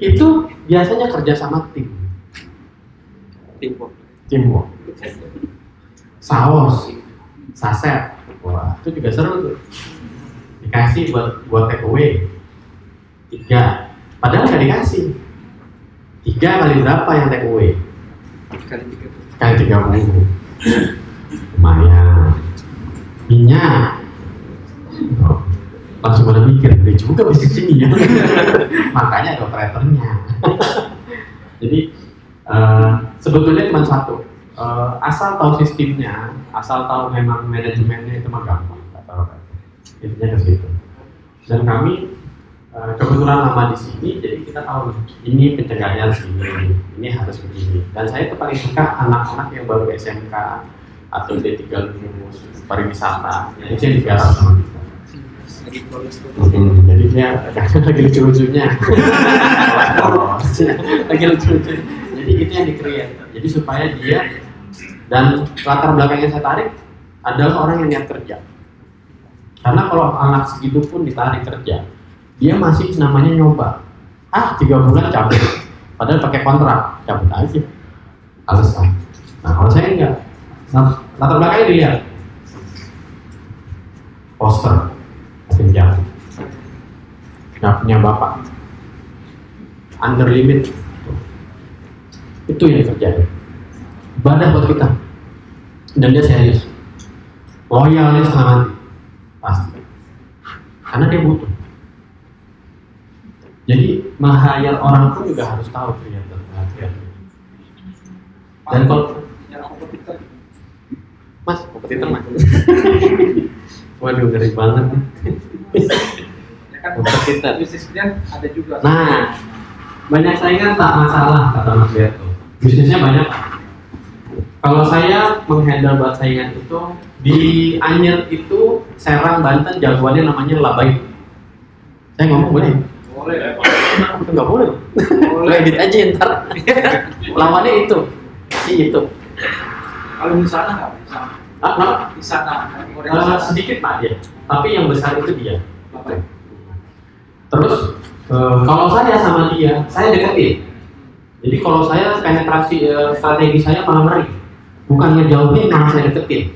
Itu biasanya kerja sama tim. Teamwork. Saus, saset, wah itu juga seru tuh. Dikasih buat take away 3, padahal nggak dikasih 3 kali berapa yang take away? Kali 30. Lumayan. Minyak langsung pada mikir, gede juga bisnis ini ya. Makanya ada operatornya. Jadi sebetulnya cuma satu, asal tahu sistemnya, asal tahu memang manajemennya itu mah gampang. Intinya ke situ. Dan kami kebetulan lama di sini, jadi kita tahu ini pencegahan sini, ini harus begini. Dan saya tuh paling suka anak-anak yang baru SMK atau D3 lulus pariwisata, yang itu yang digarap sama kita. Jadi dia lagi lucu-lucunya, lagi lucu-lucunya. Jadi itu yang di-create. Jadi supaya dia, dan latar belakang yang saya tarik adalah orang yang niat kerja. Karena kalau anak segitu pun ditarik kerja, dia masih namanya nyoba. 3 bulan cabut, padahal pakai kontrak, cabut aja. Alasan. Nah kalau saya enggak, latar belakangnya dilihat. Poster, penjara, nggak punya bapak, under limit, itu yang terjadi. Ibadah buat kita, dan dia serius, loyalnya setengah mati. Pasti, karena dia butuh. Jadi menghayal orang pun juga harus tahu ternyata. Dan kalau Mas, kompetitor mas. Waduh, ngeri banget. Ya kan, Kompetitor. bisnisnya ada juga. Nah, banyak saingan tak masalah kata Mas Berto. Bisnisnya banyak. Kalau saya menghandle buat saingan itu di Anyer itu Serang Banten jagoannya namanya Labai. Saya ngomong boleh? Boleh. Itu nggak boleh. Boleh edit aja ntar. Lawannya itu, si itu. Kalau di sana nggak bisa. Di sana. Sedikit pak dia, tapi yang besar itu dia. Terus kalau saya sama dia, saya deketin. Jadi kalau saya penetrasi strategi saya malah ngeri. Bukannya jauhin, malah saya deketin.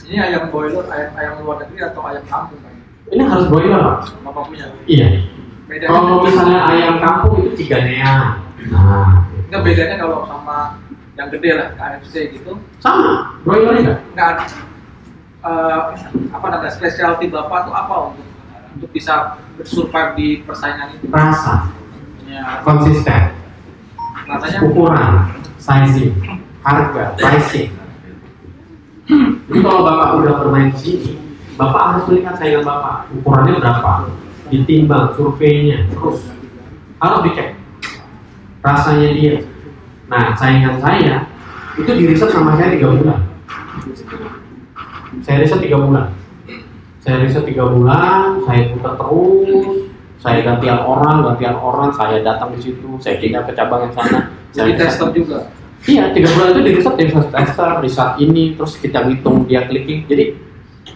Ini ayam boiler, ayam luar negeri atau ayam kampung kan? Ini harus broiler pak? Bapak punya? Iya. Bedanya Kalau misalnya ayam kampung itu 3 nea. Nah, nggak bedanya kalau sama yang gede lah, KFC gitu? sama, broilernya nggak? Apa namanya, spesialty bapak tuh apa untuk bisa bersurvive di persaingan itu? Rasa, Ya, konsisten, rasanya ukuran, sizing, harga, pricing. Jadi kalau bapak udah bermain di sini, bapak harus melihat saingan bapak, ukurannya berapa, ditimbang, surveinya, terus harus dicek rasanya dia. Nah, saingan saya itu di riset sama saya 3 bulan. Saya riset 3 bulan. Saya putar terus, saya gantian orang, saya datang di situ, saya pindah ke cabang yang sana. jadi tester juga. Iya, 3 bulan itu di riset, tester, riset ini, terus kita hitung dia clicking. Jadi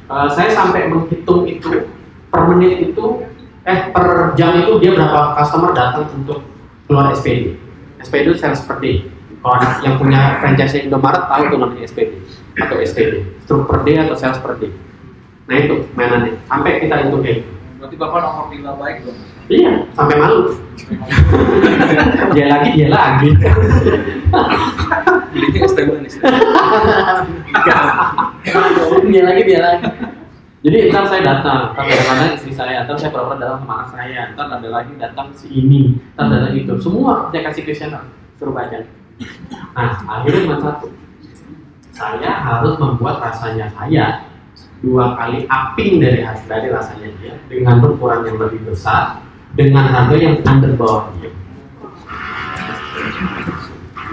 Saya sampai menghitung itu per menit itu, per jam itu dia berapa customer datang untuk keluar SPD. SPD itu sales per day. Kalau yang punya franchise Indomaret tahu tuh namanya SPD atau SPD, stroke per day atau sales per day. Nah itu mainannya, sampai kita itu kayak. Berarti Bapak nomor 5 baik dong? Iya, sampai malu. Dia lagi. Belinya es teh manis. Dia lagi. Jadi ntar saya datang, ntar kadang-kadang istri saya, ntar saya pura-pura datang sama anak saya, ntar ada lagi datang si ini, ntar datang itu, semua saya kasih questionnaire, suruh baca. Nah, akhirnya cuma satu, saya harus membuat rasanya saya 2 kali upping dari rasanya dia dengan ukuran yang lebih besar, dengan harga yang under bawah dia.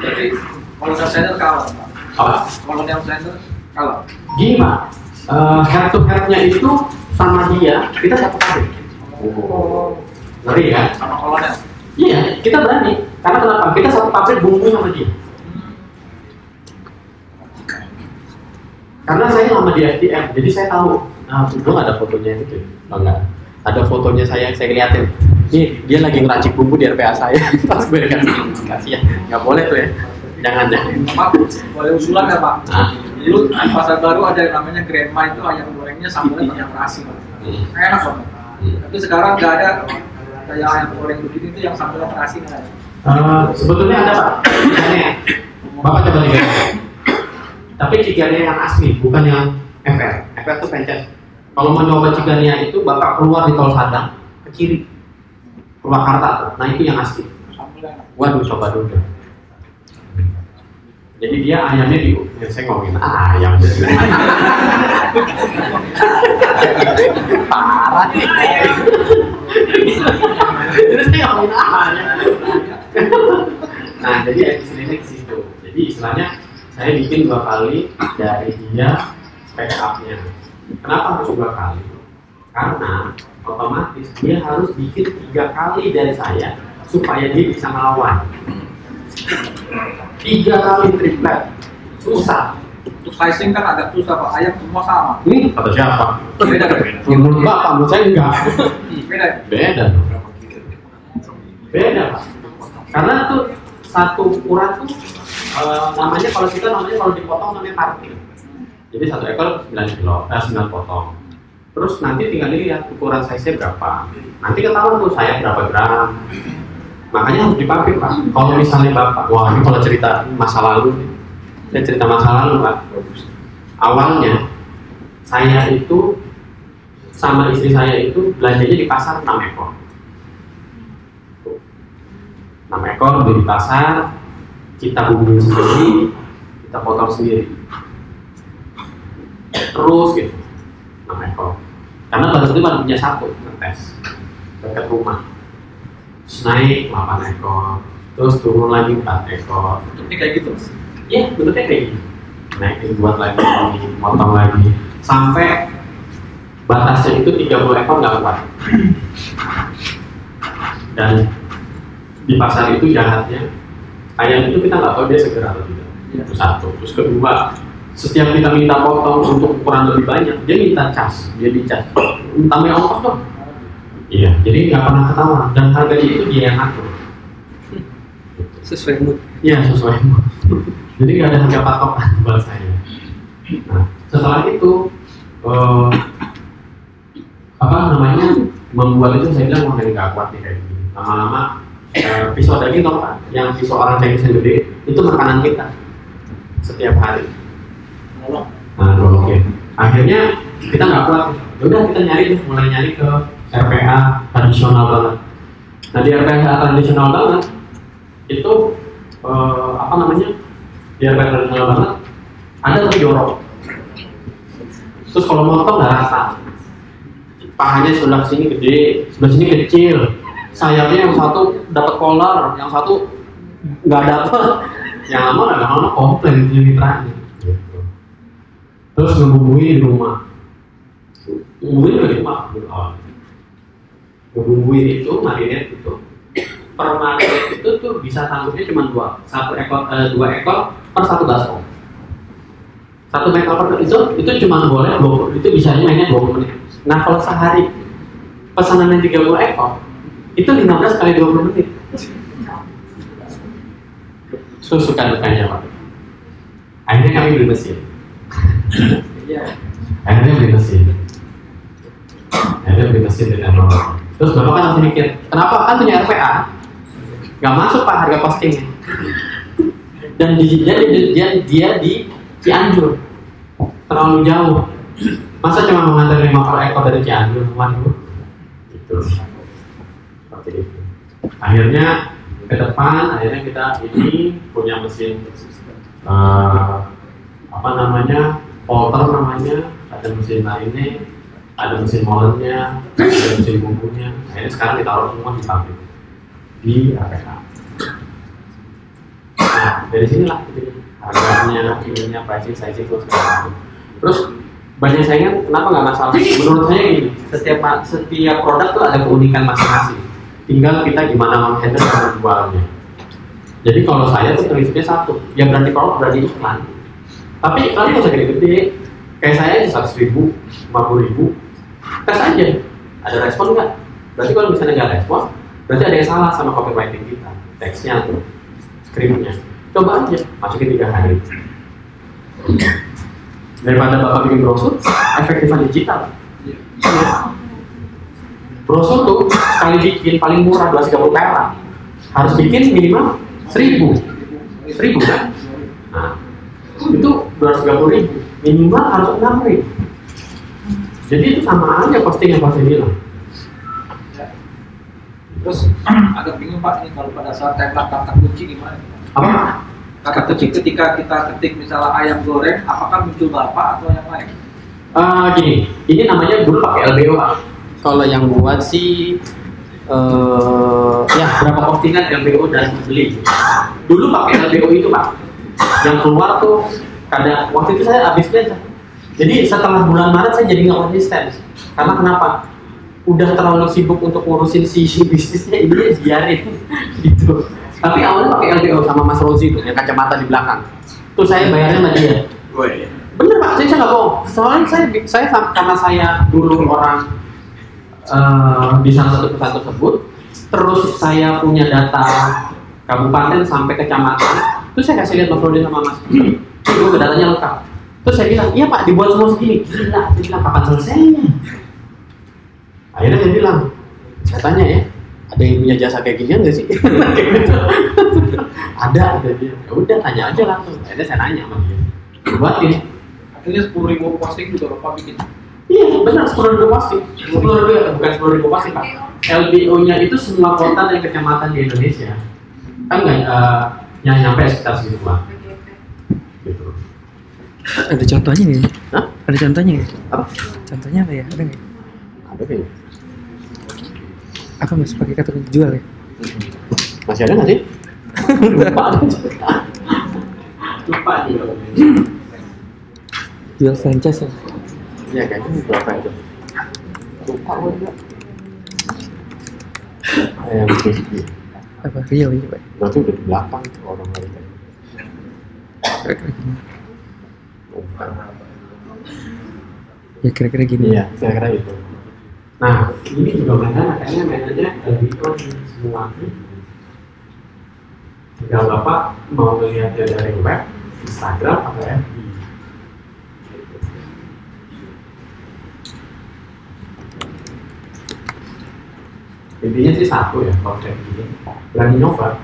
Jadi kalau down center kalah, Pak. Apa? Kalau down center kalah. Gini Pak, head to headnya itu sama dia, kita satu kali. Ngeri ya? Sama kolonel. Iya, kita berani. Karena kenapa? Kita satu pabrik bumbu sama dia. Karena saya lama di FDM, jadi saya tahu. Nah, belum ada fotonya itu. Enggak. Ada fotonya saya liatin. Nih, dia lagi ngeracik bumbu di RPA saya. Pas gue kasih ya. Nggak boleh tuh ya. Jangan. Pak, boleh usulan nggak Pak? Nah. Dulu di pasar baru ada yang namanya grandma, itu ayam gorengnya sambalnya banyak terasi Pak. Enak banget. Tapi sekarang nggak ada kayak ayam goreng begini itu yang sambalnya terasi nggak ada. Sebetulnya ada Pak. Misalnya, Bapak coba lihat. Tapi Cigania yang asli, bukan yang FR. FR itu franchise. Kalau mau nyoba Cigania itu, Bapak keluar di Tol Sadang ke kiri, Purwakarta. Nah itu yang asli. Waduh, coba dulu. Jadi dia ayamnya saya ngomongin ayam. Parah nih. Jadi saya ngomongin ayam. Nah, jadi efisiensinya ke situ. Jadi istilahnya saya bikin 2 kali dari dia spek up-nya. Kenapa harus 2 kali? Karena otomatis dia harus bikin 3 kali dari saya supaya dia bisa melawan. 3 kali triplet susah. Untuk sizing kan agak susah Pak, ayam semua sama. Kata siapa? Beda. Menurut Bapak, menurut saya enggak. Beda. Beda Pak. Karena tuh satu ukuran tuh namanya kalau dipotong namanya parkir. Jadi 1 ekor 9 potong. Terus nanti tinggal dilihat ukuran size-nya berapa. Nanti ketahuan tuh saya berapa gram. Makanya harus dipakai Pak. Kalau misalnya Bapak, wah ini kalau cerita masa lalu, saya cerita masa lalu Pak. Awalnya saya itu sama istri saya itu belanjanya di pasar 6 ekor. 6 ekor beli di pasar, kita bumbuin sendiri, kita potong sendiri. Terus gitu, 6 ekor. Karena pada saat itu baru punya 1 ngetes dekat rumah. Naik 8 ekor, terus turun lagi 4 ekor. Ini kayak gitu. Iya, bentuknya kayak gini. Naik dibuat lagi, potong lagi, sampai batasnya itu 30 ekor nggak kuat. Dan di pasar itu jahatnya, ayam itu kita nggak tahu dia seger atau tidak. Itu satu. Terus kedua, setiap kita minta potong untuk ukuran lebih banyak, dia minta cas, dia dicas. Tambah ongkos dong. Iya, jadi nggak pernah ketahuan dan harganya itu dia yang atur. Sesuai mood. Iya, sesuai mood. Jadi nggak ada harga patokan buat saya. Nah, setelah itu membuat itu saya bilang mau nggak kuat nih kayak gini. Lama-lama pisau daging tau kan, yang pisau orang Chinese yang gede itu makanan kita setiap hari. Nah, oke. Akhirnya kita nggak kuat. Udah kita mulai nyari ke RPA tradisional banget. Nah di RPA tradisional banget itu di RPA tradisional banget ada tapi jorok. Terus kalau motong nggak rata, pahanya sebelah sini gede, sebelah sini kecil, sayapnya yang satu dapat kolar, yang satu nggak dapat, yang lama komplain jadi terakhir. Terus ngebumbui di rumah, ngebumbui di rumah. Ngebumbuin itu, marinate itu, per marinate itu tuh bisa tanggungnya cuma 2 ekor per 1 baskom. Satu main order itu cuma boleh 20, itu bisa mainnya 20 menit. Nah kalau sehari pesanannya 30 ekor, itu 15 kali 20 menit. Suka dukanya Pak. Akhirnya kami beli mesin. Akhirnya beli mesin dengan nomor. Terus Bapak kan langsung mikir, kenapa kan punya RPA? Gak masuk Pak harga postingnya. Dan dia di Cianjur, terlalu jauh. Masa cuma mengantar 5 ekor dari Cianjur, waduh. Gitu. Seperti itu. Akhirnya ke depan, akhirnya kita ini punya mesin polter namanya, ada mesin lainnya, ada mesin molennya, ada mesin bumbunya. Akhirnya sekarang ditaruh semua di pabrik di RPK. Nah, dari sinilah harganya, ininya, pricing, sizing, terus banyak saingan, kenapa nggak masalah? Menurut saya gini, setiap produk tuh ada keunikan masing-masing. Tinggal kita gimana menghandle dan menjualnya. Jadi kalau saya tuh prinsipnya satu, ya berarti produk berarti iklan. Tapi iklan nggak usah gede-gede. Kayak saya aja 100.000, 50.000, tes aja. Ada respon nggak? Berarti kalau misalnya nggak respon, berarti ada yang salah sama copywriting kita, teksnya tuh, skripnya. Coba aja, masukin 3 hari. Daripada Bapak bikin brosur, efektifan digital. Brosur tuh sekali bikin paling murah 230 perak. Harus bikin minimal 1.000 kan? Nah, itu 230.000 minimal harus 6.000. Jadi itu sama aja posting yang pasti bilang. Terus agak bingung Pak ini kalau pada saat tembak kata kunci gimana? Apa? Kata kunci ketika kita ketik misalnya ayam goreng, apakah muncul Bapak atau yang lain? Gini, ini namanya dulu pakai LBO Pak. Kalau yang buat sih ya berapa postingan LBO dan beli. Dulu pakai LBO itu Pak. Yang keluar tuh kadang waktu itu saya habis belanja. Jadi setelah bulan Maret saya jadi nggak konsisten. Karena kenapa? Udah terlalu sibuk untuk ngurusin si bisnisnya, ini biarin gitu. Tapi awalnya pakai LBO sama Mas Rozi tuh yang kacamata di belakang. Tuh saya bayarnya sama dia. Bener Pak, saya nggak bohong. Soalnya saya karena saya dulu orang di salah satu perusahaan tersebut, terus saya punya data kabupaten sampai kecamatan, terus saya kasih lihat Mas Rodin sama Mas, itu datanya lengkap. Terus saya bilang, iya Pak, dibuat semua segini. Gila, saya bilang kapan selesainya? Akhirnya saya bilang, saya tanya ya, ada yang punya jasa kayak ginian nggak sih? Kayak gitu. Ada dia. Ya udah tanya aja langsung. Akhirnya saya nanya sama dia, buatin. Akhirnya 10.000 posting juga Bapak bikin. Iya benar 10.000 posting. 10.000 bukan 10.000 posting Pak. LBO-nya itu semua kota dan kecamatan di Indonesia. Kan nggak yang nyampe sekitar segitu Pak. Gitu. Ada contohnya nih? Hah? Ada contohnya ya? Apa? Contohnya apa ya? Ada nggak? Ada kayaknya. Apa masih pakai kata kunci jual ya? Masih ada nggak sih? Lupa ada. Lupa juga. Jual franchise ya? Iya kayaknya berapa itu? Lupa gue juga. Ayam crispy. Apa? Real ini Pak? Berarti udah di belakang tuh orang lain. Kira-kira gini. Lupa. Ya kira-kira gini. Iya, kira-kira itu. Nah, ini juga kayaknya mainannya lebih semua. Jika Bapak mau melihatnya dari web, Instagram atau FB. Intinya sih satu ya, konsep ini berani nyoba,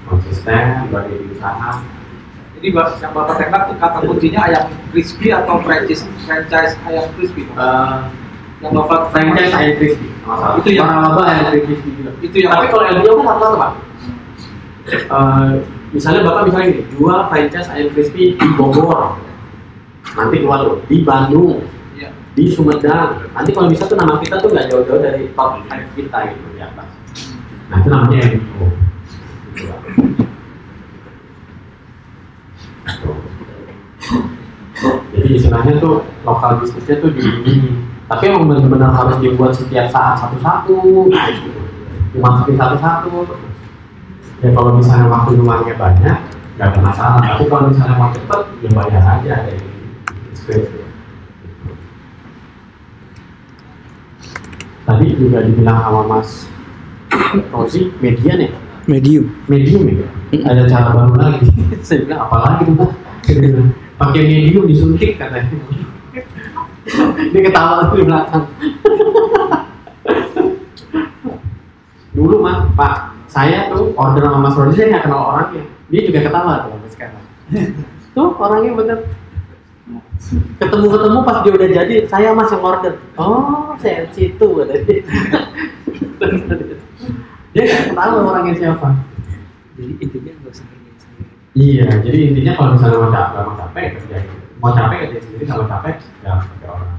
konsisten, berani berusaha. Jadi yang Bapak tembak tuh kata kuncinya ayam crispy atau franchise ayam crispy? Yang Bapak franchise ayam crispy, itu yang apa ayam crispy juga. Itu yang tapi kalau LBO kan satu-satu Pak. Misalnya Bapak misalnya gini, jual franchise ayam crispy di Bogor, nanti keluar loh, di Bandung, di Sumedang. Nanti kalau bisa tuh nama kita tuh nggak jauh-jauh dari top 5 kita gitu di atas. Nah itu namanya LBO. Jadi istilahnya tuh lokal bisnisnya tuh di tapi emang benar-benar harus dibuat setiap saat satu-satu, dimasukin satu-satu. Ya kalau misalnya waktu luangnya banyak, nggak ada masalah. Tapi kalau misalnya mau cepet, ya bayar aja dari script. Tadi juga dibilang sama Mas Rozi, median ya? Medium. Medium ya? Ada cara baru lagi. Saya bilang apa lagi tuh Mbak? Pakai medium disuntik katanya. Dia ketawa tuh di belakang. Dulu mah Pak, saya tuh order sama Mas Rozi, saya nggak kenal orangnya. Dia juga ketawa tuh sampai sekarang. Tuh orangnya bener. Ketemu pas dia udah jadi, saya Mas yang order. Oh, saya situ ada dia. Dia nggak ketawa orangnya siapa. Jadi intinya nggak usah kerjain sendiri. Iya, jadi intinya kalau misalnya mau capek kerjain. Mau capek kerjain sendiri, kalau capek ya pakai orang.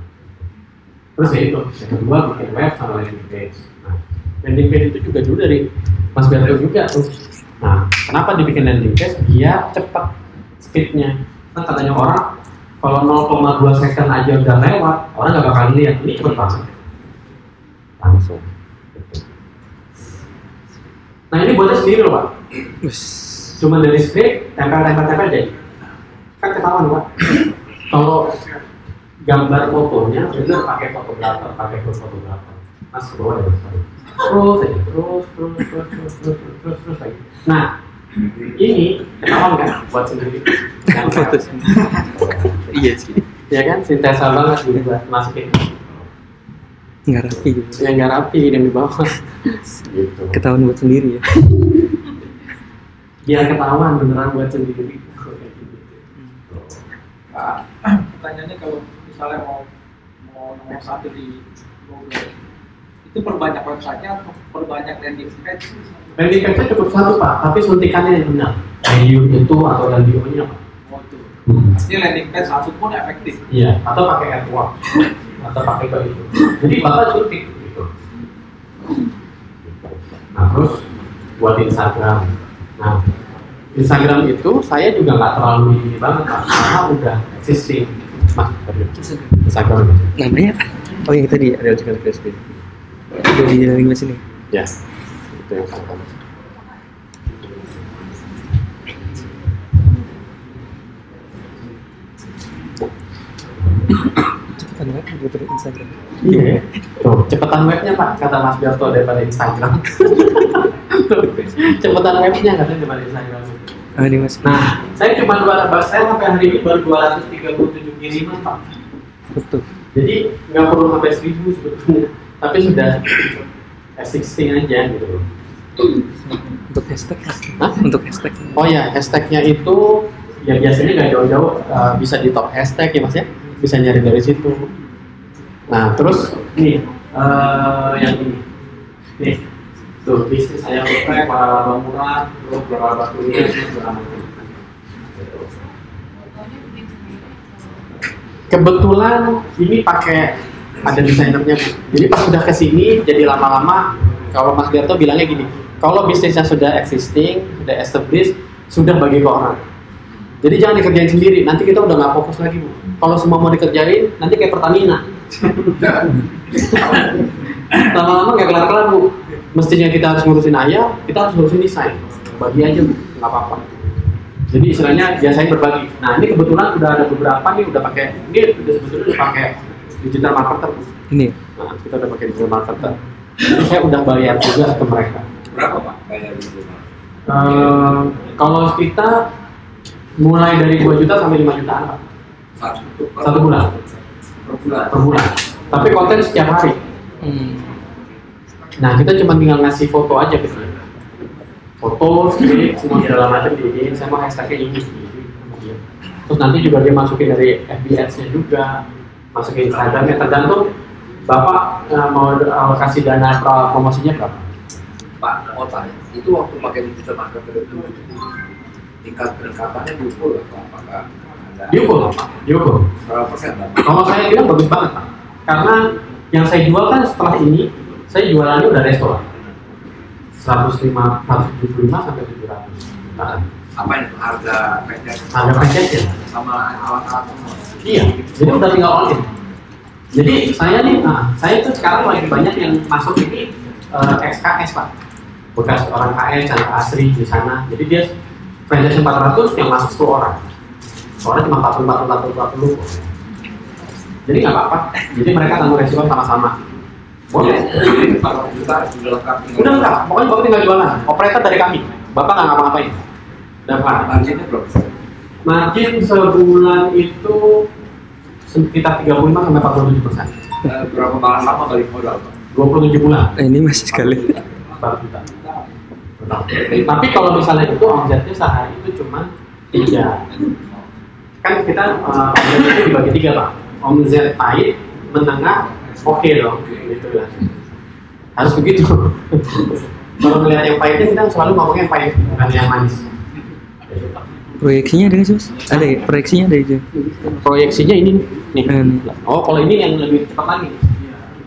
Terus ya itu, yang kedua bikin web sama landing page. Nah, landing page itu juga dulu dari Mas Berto juga tuh. Nah, kenapa dibikin landing page? Biar cepat speednya. Kan katanya orang kalau 0,2 second aja udah lewat, orang nggak bakal lihat. Ini cepet banget. Langsung. Nah ini buatnya sendiri loh Pak. Cuma dari script, tempel jadi. Kan ketahuan Pak. Kalau gambar fotonya, bener pakai fotografer. Mas ke bawah ya Mas. Terus lagi. Nah, ini ketahuan kan buat sendiri. Iya sih. Ya kan, sintesa banget juga masukin. Nggak rapi gitu. Ya nggak rapi dan di bawah. Gitu. Ketahuan buat sendiri ya. Biar ketahuan beneran buat sendiri. Pertanyaannya kalau misalnya mau nomor 1 di Google, itu perbanyak websitenya atau perbanyak landing page? Landing page-nya cukup satu Pak, tapi suntikannya yang benar. Medium itu atau landing-nya Pak. Oh itu. Ini landing page satu pun efektif. Iya, atau pakai AdWords atau pakai ke itu. Jadi Bapak suntik gitu. Nah terus buat Instagram. Nah Instagram itu saya juga nggak terlalu ini banget Pak, karena udah existing. Mas, Instagram Namanya apa? Oh yang tadi ada juga Facebook. Udah di landing page ini. ya, itu yang saya tahu. Cepetan banget buat Instagram. Iya, tuh cepetan webnya Pak, kata Mas Jarto daripada Instagram. Cepetan webnya katanya daripada Instagram. Ah ini Mas. Nah, saya cuma saya sampai hari ini baru 237 kiriman Pak. Betul. Jadi nggak perlu sampai 1000 sebetulnya, tapi sudah existing aja gitu. Untuk hashtag. Hah? Untuk hashtag. Oh ya, hashtagnya itu ya biasanya nggak jauh-jauh, bisa di top hashtag ya Mas ya, bisa nyari dari situ. Nah terus nih yang ini, nih tuh bisnis saya pakai para murah, terus berapa kuliah, berapa. Kebetulan ini pakai ada desainernya, jadi pas sudah kesini jadi lama-lama kalau Mas Gerto bilangnya gini, kalau bisnisnya sudah existing, sudah established, sudah bagi ke orang. Jadi jangan dikerjain sendiri, nanti kita udah nggak fokus lagi Bu. Kalau semua mau dikerjain, nanti kayak Pertamina. Lama-lama nggak kelar-kelar Bu. Mestinya kita harus ngurusin ayah, kita harus ngurusin desain. Bagi aja Bu, nggak apa-apa. Jadi istilahnya biasanya berbagi. Nah ini kebetulan udah ada beberapa nih udah pakai, ini udah sebetulnya udah pakai digital marketer. Ini. Nah kita udah pakai digital marketer. Jadi saya udah bayar juga ke mereka. Berapa Pak bayar digital? Kalau kita mulai dari 2 juta sampai 5 jutaan Pak. Satu bulan. Per bulan. Tapi konten setiap hari. Nah kita cuma tinggal ngasih foto aja gitu. Foto, skrip, semua segala macam dibikin, saya mau hashtagnya ini. Terus nanti juga dia masukin dari FB Ads-nya juga, masukin Instagram-nya, tergantung Bapak mau kasih dana promosinya berapa? Pak, mau tanya, itu waktu pakai digital marketer itu tingkat peningkatannya diukur atau apakah ada? Diukur. Berapa persen Pak? Kalau saya bilang bagus banget Pak, karena yang saya jual kan setelah ini, saya jualannya udah restoran. 175 sampai 700 jutaan. Apa itu harga package? Harga package ya? Sama alat-alat semua? Iya, jadi udah tinggal all in. Jadi saya nih, saya tuh sekarang lagi banyak yang masuk ini XKS Pak, bekas orang KS, anak asri di sana. Jadi dia franchise 400 yang masuk 10 orang. Soalnya cuma 40. Jadi nggak apa-apa. Jadi mereka tanggung resiko sama-sama. Boleh. Kalau kita sudah lengkap. Udah enggak, pokoknya Bapak tinggal jualan. Operator dari kami. Bapak nggak ngapa-ngapain. Dapat. Marginnya berapa? Margin sebulan itu sekitar 35 sampai 47%. Berapa lama balik modal, Pak? 27 bulan. Ini masih sekali. 4 juta. Tapi kalau misalnya itu omsetnya sehari itu cuma 3. Kan kita omsetnya itu dibagi 3, Pak. Omset pahit, menengah, oke dong. Gitu ya. Harus begitu. Kalau melihat yang pahitnya kita selalu ngomong yang pahit, bukan yang manis. Proyeksinya ada nggak sih, Mas? Ada ya? Proyeksinya ada aja. Proyeksinya ini nih. Ini. Oh, kalau ini yang lebih cepat lagi.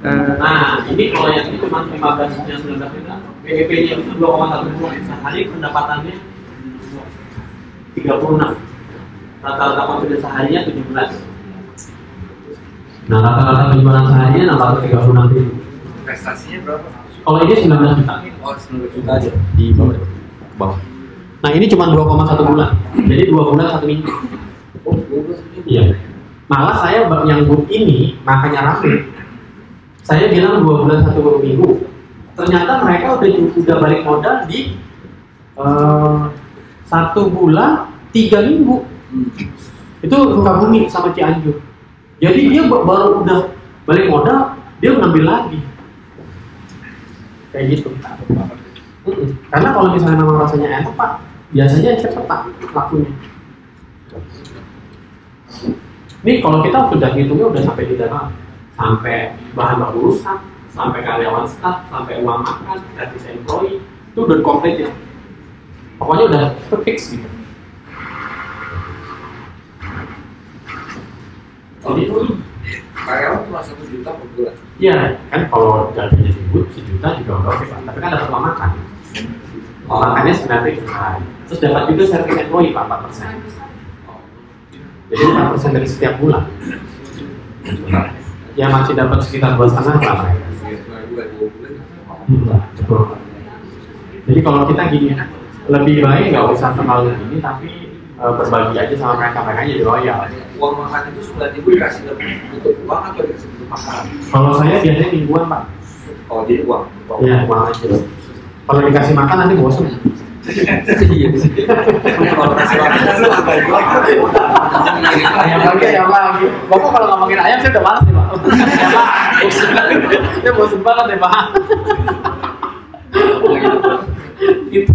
Eh, Nah, ini kalau yang ini cuma 15 yang 19 itu, PDP-nya itu 2,1 bulan. Sehari pendapatannya 36. Rata-rata konsumen seharinya 17. Nah, rata-rata penjualan seharinya 636.000. Investasinya berapa? Kalau ini 19 juta. Oh, 19 juta aja. Di bawah. Nah, ini cuma 2,1 bulan. Jadi 2 bulan 1 minggu. Oh, 12 juta. Iya. Malah saya yang grup ini makanya rame. Saya bilang 2 bulan 1 minggu. Ternyata mereka udah balik modal di 1 bulan 3 minggu. Itu Sukabumi sama Cianjur. Jadi dia baru udah balik modal, dia ngambil lagi. Kayak gitu. Karena kalau misalnya memang rasanya enak, Pak, biasanya cepet Pak lakunya. Ini kalau kita sudah ngitungnya udah sampai di dalam, sampai bahan baku rusak, sampai karyawan staff, sampai uang makan, gratis employee, itu udah komplit ya. Pokoknya udah fix gitu. Jadi Karyawan cuma 1 juta per bulan. iya, kan kalau gajinya ribut, 1 juta juga udah oke Pak. Tapi kan dapat uang makan. Uang makannya 9.000 sehari. Terus dapat juga servis employee Pak, 4%. Jadi 4% dari setiap bulan. Ya masih dapat sekitar 2,5 lah mereka. Betul. Jadi kalau kita gini, lebih baik nggak usah terlalu gini, tapi berbagi aja sama mereka jadi loyal. Uang makan itu 9.000 dikasih untuk uang atau dikasih untuk makan? Kalau saya biasanya mingguan Pak. Oh, jadi uang. Iya, uang aja. Kalau dikasih makan nanti bosan. Iya. Kalau kasih makan Ayam lagi. Bapak kalau ngomongin ayam saya udah malas nih Pak. Ya bosan banget ya Pak. Gitu.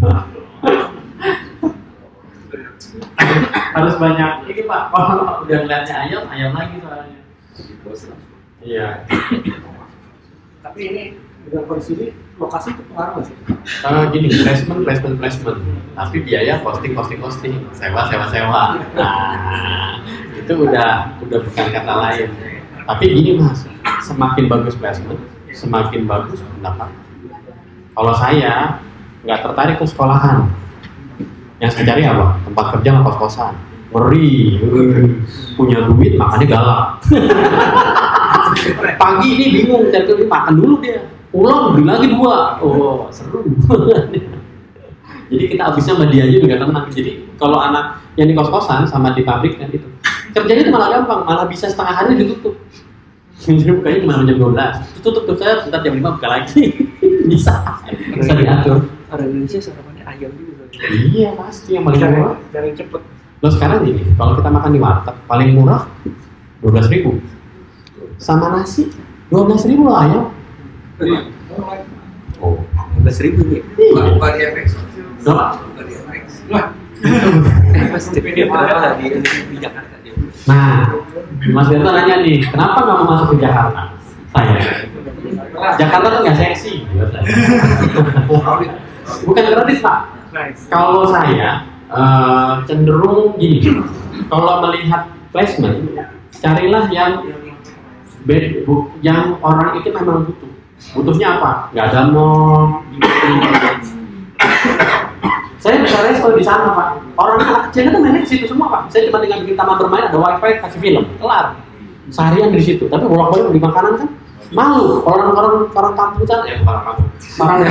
Harus banyak ini Pak. Kalau udah ngeliatnya ayam lagi soalnya. Iya. Tapi ini dengan kondisi ini lokasi itu pengaruh nggak sih? Gini, placement. Tapi biaya posting, sewa. Nah, itu udah bukan kata lain. Tapi gini Mas, semakin bagus placement, semakin bagus pendapatan. Kalau saya nggak tertarik ke sekolahan, yang saya cari apa? Tempat kerja nggak kos-kosan, ngeri, punya duit makanya galak. Pagi ini bingung cari kerja, makan dulu dia. Pulang beli lagi 2, oh seru. Jadi kita habisnya sama dia aja juga tenang. Jadi kalau anak yang di kos-kosan sama di pabrik kan itu kerjanya itu malah gampang, malah bisa setengah hari ditutup. Jadi bukanya cuma jam 12, tutup saya sebentar jam 5 buka lagi. bisa diatur. Orang Indonesia sarapannya ayam juga. Iya pasti yang paling murah. Dari cepet. Lo sekarang gini, kalau kita makan di warteg paling murah 12.000, sama nasi 12.000 lah ayam. Oh, 12.000 nih. bukan di FX. Berapa? Bukan di FX. Pasti dia berapa di Jakarta dia. Nah, Mas Berto nanya nih, kenapa nggak mau masuk ke Jakarta? Saya, Jakarta tuh nggak seksi. Bukan gratis Pak. Kalau saya cenderung gini, kalau melihat placement, carilah yang orang itu memang butuh. Butuhnya apa? Nggak ada mall. Saya bisa resto di sana Pak. Orang anak kecilnya tuh main di situ semua Pak. Saya cuma tinggal bikin taman bermain, ada wifi, kasih film, kelar. Seharian di situ. Tapi bolak-balik beli makanan kan malu. Orang kampung kan, orang kampung. Orang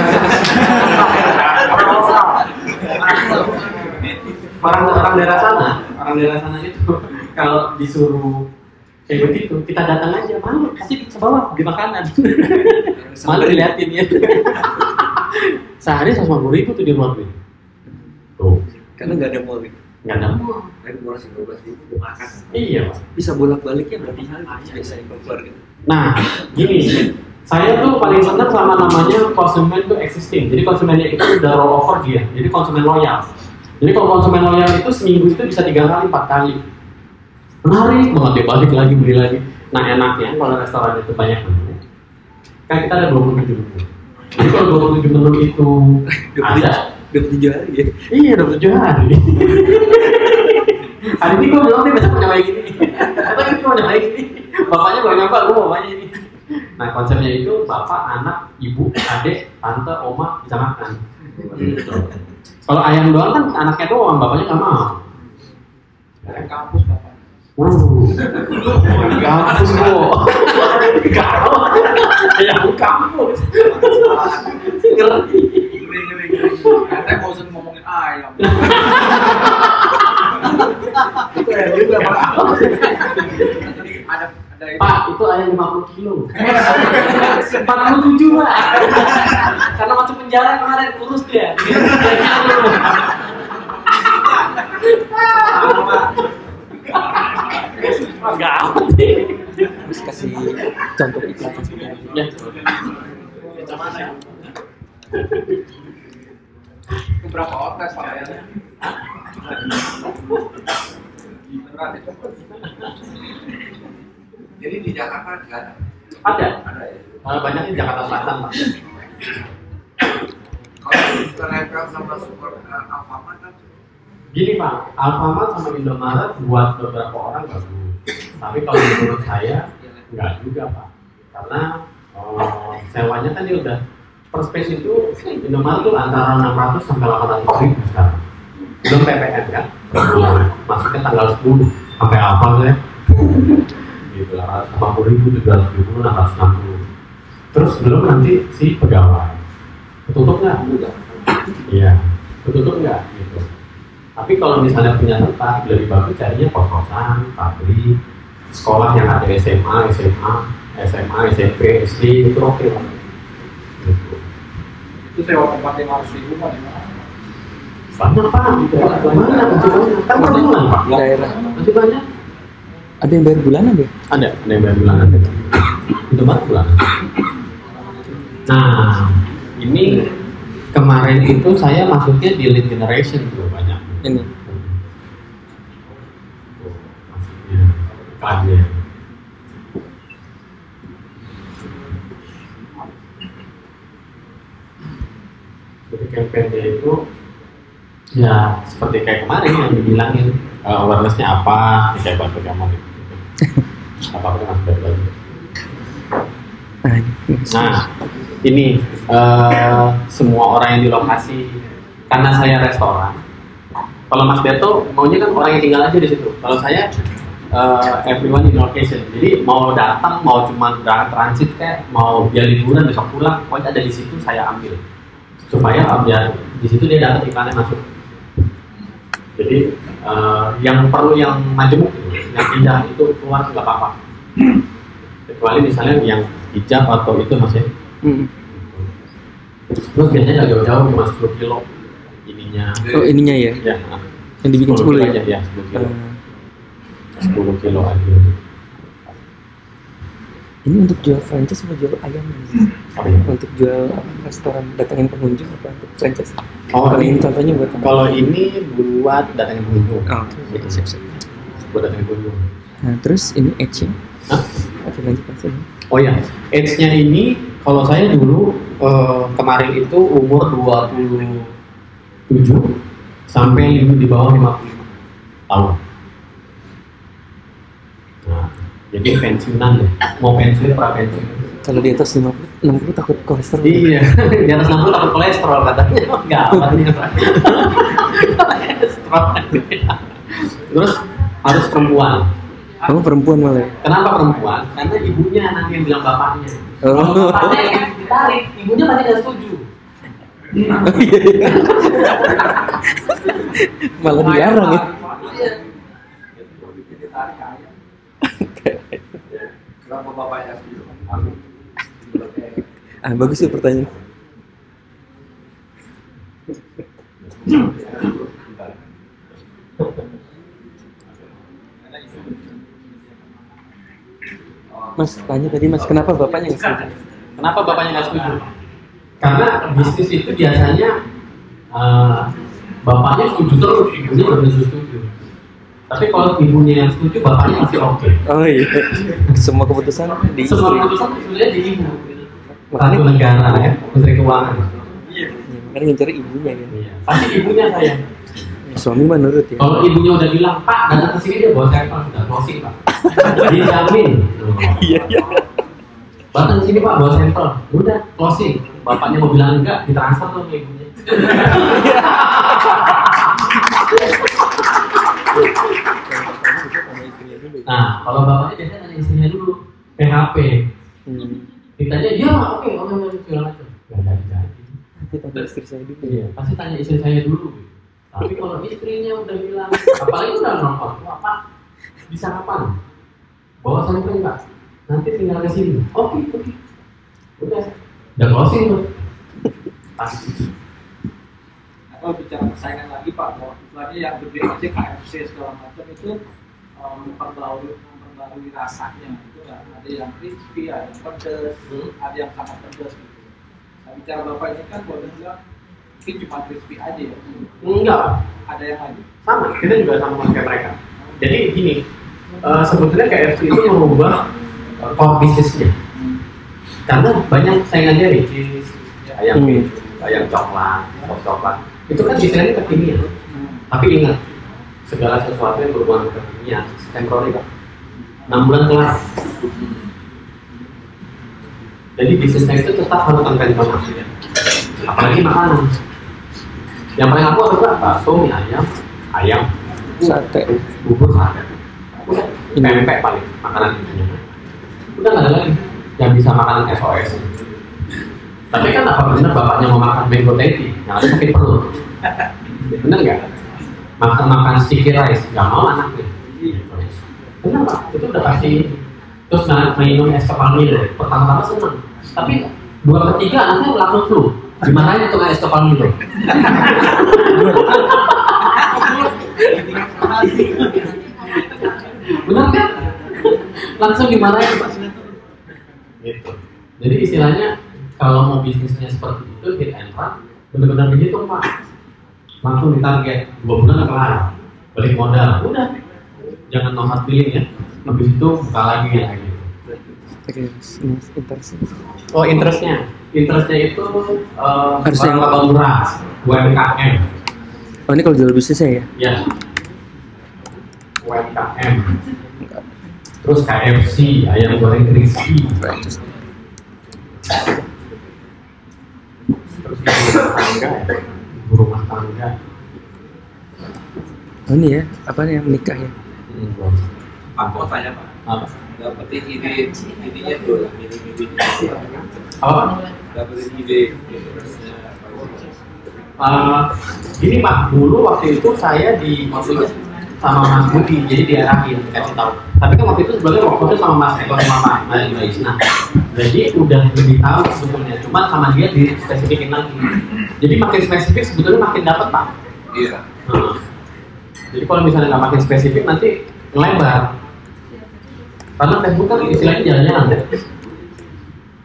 orang daerah sana itu kalau disuruh kayak begitu, kita datang aja, malu, pasti ke bawah di makanan. Malu diliatin ya. Sehari 150.000 tuh di luar negeri. Tuh. Karena nggak ada mall. Nggak ada mall. Tapi 12.000 udah makan. Iya, Pak. Bisa bolak-baliknya berarti biasanya keluarga. Nah, gini, saya tuh paling senang sama namanya konsumen tuh existing. Jadi konsumennya itu udah rollover dia. Jadi konsumen loyal. Jadi kalau konsumen loyal itu seminggu itu bisa 3 kali, 4 kali. Menarik banget dia balik lagi beli lagi. Nah enaknya kalau restoran itu banyak menu, kan kita ada 27 menu. Jadi kalau 27 menu itu ada 27 hari ya? Iya 27 hari. Hari ini gue bilang nih besok mau nyobain gini. Atau ini mau nyobain gini. Bapaknya baru nyoba, gue bapaknya ini. Nah konsepnya itu bapak, anak, ibu, adik, tante, oma bisa makan. Kalau ayam doang kan anaknya doang, bapaknya nggak mau. Dari kampus bapak. Kampus kok. Kalau ayam kampus. Ngerti. Katanya bosan ngomongin ayam. Itu ya juga Pak. Jadi ada Pak, itu ayam 50 kilo. 47 Pak. Karena masuk penjara kemarin kurus dia. Enggak amat sih. Terus kasih contoh iklan. Ya. itu berapa ortes Pak ayamnya? Berat itu. Jadi di Jakarta nggak ada? Ada. Ada ya? Banyak di Jakarta Selatan, Pak. Kalau kita nempel sama super Alfamart kan? Gini Pak, Alfamart sama Indomaret buat beberapa orang bagus. Tapi kalau menurut saya enggak juga Pak. Karena sewanya kan dia udah per space itu Indomaret tuh antara 600 sampai 800 ribu sekarang. Belum PPN kan? Masuknya tanggal 10 sampai apa saya? Gitu, 880.000, 700.000, 660. Terus belum nanti si pegawai. Ketutup nggak? Iya, ketutup nggak? Gitu. Tapi kalau misalnya punya tempat lebih bagus carinya kos-kosan, pabrik, sekolah yang ada SMA, SMP, SD itu oke lah. Gitu. Itu sewa tempat 500.000 Pak. Banyak Pak, banyak kan per bulan Pak. Daerah. Masih banyak. Ada yang bayar bulanan ya? Ada yang bayar bulanan. Itu baru bulanan. Nah, ini kemarin itu saya masuknya di lead generation tuh banyak. Ini. Tuh, masuknya iklannya. Jadi campaign-nya itu ya seperti kayak kemarin yang dibilangin awareness-nya apa, kayak bahasa kamu gitu. Apa-apa masuk lagi. Nah, ini semua orang yang di lokasi, karena saya restoran. Kalau Mas Beto maunya kan orang yang tinggal aja di situ. Kalau saya everyone in location. Jadi mau datang, mau cuma transit kayak, mau dia liburan besok pulang, pokoknya ada di situ saya ambil. Supaya biar di situ dia dapat iklannya masuk. Jadi yang perlu yang majemuk, yang indah itu keluar nggak apa-apa. Kecuali misalnya yang hijab atau itu Mas ya. Terus biasanya nggak jauh-jauh, cuma 10 kilo ininya. Oh ininya ya? Ya. Yang dibikin 10 ya? Aja, ya 10 kilo. 10 kilo aja. Ini untuk jual franchise atau jual ayam? Apa ya? Untuk jual restoran datangin pengunjung apa untuk franchise? Oh, kalau ini contohnya buat apa? Kalau ini buat datangin pengunjung. Oh, oke, siap-siap. Buat datangin pengunjung. Nah, terus ini edge-nya? Hah? Oke, lanjut Mas. Oh ya, age-nya ini kalau saya dulu kemarin itu umur 27 sampai di bawah 55 tahun. Nah, jadi pensiunan deh. Mau pensiun, pra-pensiun. Kalau di atas 60 takut kolesterol. Iya, di atas 60 takut kolesterol katanya. Enggak apa nih. Kolesterol. Terus harus perempuan. Kamu perempuan malah. Kenapa perempuan? Karena ibunya nanti yang bilang bapaknya. Oh. Kalau bapaknya yang ditarik, ibunya pasti nggak setuju. Malah dilarang ya. Iya. Kenapa bapaknya setuju? Bagus sih pertanyaan. Mas tanya tadi Mas, kenapa bapaknya nggak setuju? Kenapa bapaknya nggak setuju? Karena bisnis itu biasanya bapaknya setuju terus, ibunya belum tentu setuju. Tapi kalau ibunya yang setuju, bapaknya masih oke. Oh iya, semua keputusan di istri. Semua keputusan sebenarnya di ibu. Makanya Satu negara ya, Menteri Keuangan. Iya. makanya yang cari ibunya kan. Iya. Pasti ibunya sayang. Suami mah nurut ya. Kalau ibunya udah bilang, Pak datang ke sini dia bawa sampel sudah closing Pak. Dijamin. Iya iya. Datang ke sini Pak bawa sampel, udah closing. Bapaknya mau bilang enggak, ditransfer tuh ke ibunya. Nah, kalau bapaknya biasanya tanya istrinya dulu, PHP. Ditanya, ya oke, segala macam. Gak jadi. Tapi tanya istri saya dulu. Iya, pasti tanya istri saya dulu. Tapi kalau istrinya udah bilang, apalagi udah nonton, Pak, bisa kapan? Bawa sampel Pak, nanti tinggal ke sini. Oke. Udah closing tuh. Pasti. Kalau bicara persaingan lagi Pak, bahwa istilahnya yang gede aja KFC segala macam itu memperbarui rasanya itu nggak ada yang crispy, ada yang pedas, ada yang sangat pedas gitu. Nah, bicara Bapak ini kan boleh bilang mungkin cuma crispy aja ya. Enggak, Ada yang lain. sama. Kita juga sama kayak mereka. Jadi gini, sebetulnya KFC itu merubah core bisnisnya. Karena banyak saingannya ricis, ayam keju, ayam coklat, sop coklat. Itu kan desainnya kekinian. Tapi ingat, segala sesuatu yang berhubungan dengan kekinian, temporary Pak. 6 bulan kelar. Jadi bisnisnya itu tetap harus akan informasi ya. Apalagi makanan. Yang paling aku adalah bakso, mie ayam, Sate. bubur sate. Udah, pempek paling makanan intinya. Udah nggak ada lagi yang bisa makanan SOS. Tapi kan apa benar bapaknya mau makan mango teti, yang ada sakit perut. Bener nggak? Makan sticky rice, nggak mau anaknya. Kenapa? Itu udah pasti. Terus minum es kepal Milo, pertama-tama seneng. Tapi 2 ke 3 anaknya langsung flu. Gimana itu es kepal Milo? Benar kan? Langsung dimarahin Pak. Gitu. Jadi istilahnya kalau mau bisnisnya seperti itu, hit and run, benar-benar begitu Pak. Langsung ditarget 2 bulan kelar, balik modal, udah. Jangan no hard feeling ya. Habis itu buka lagi ya kayak gitu. Oke, interest. Oh interestnya itu Harus yang laba murah, UMKM. Oh ini kalau jual bisnisnya ya? Ya. UMKM. Terus KFC, ayam goreng crispy. Terus ibu rumah tangga. Oh ini ya, apa nih yang menikah ya? Pak mau tanya Pak, Apa? dapetin ide-idenya tuh, ide-ide Apa? dapetin ide Gini Pak, dulu waktu itu saya maksudnya sama Mas Budi, jadi diarahin, dikasih tahu. Tapi kan waktu itu sebenarnya waktu sama Mas Eko sama Mbak Isna. Jadi udah lebih tahu sebetulnya, cuma sama dia dispesifikin lagi. Jadi makin spesifik sebetulnya makin dapat Pak. Iya. Jadi kalau misalnya nggak makin spesifik nanti ngelebar. Karena Facebook kan istilahnya jalan-jalan ya.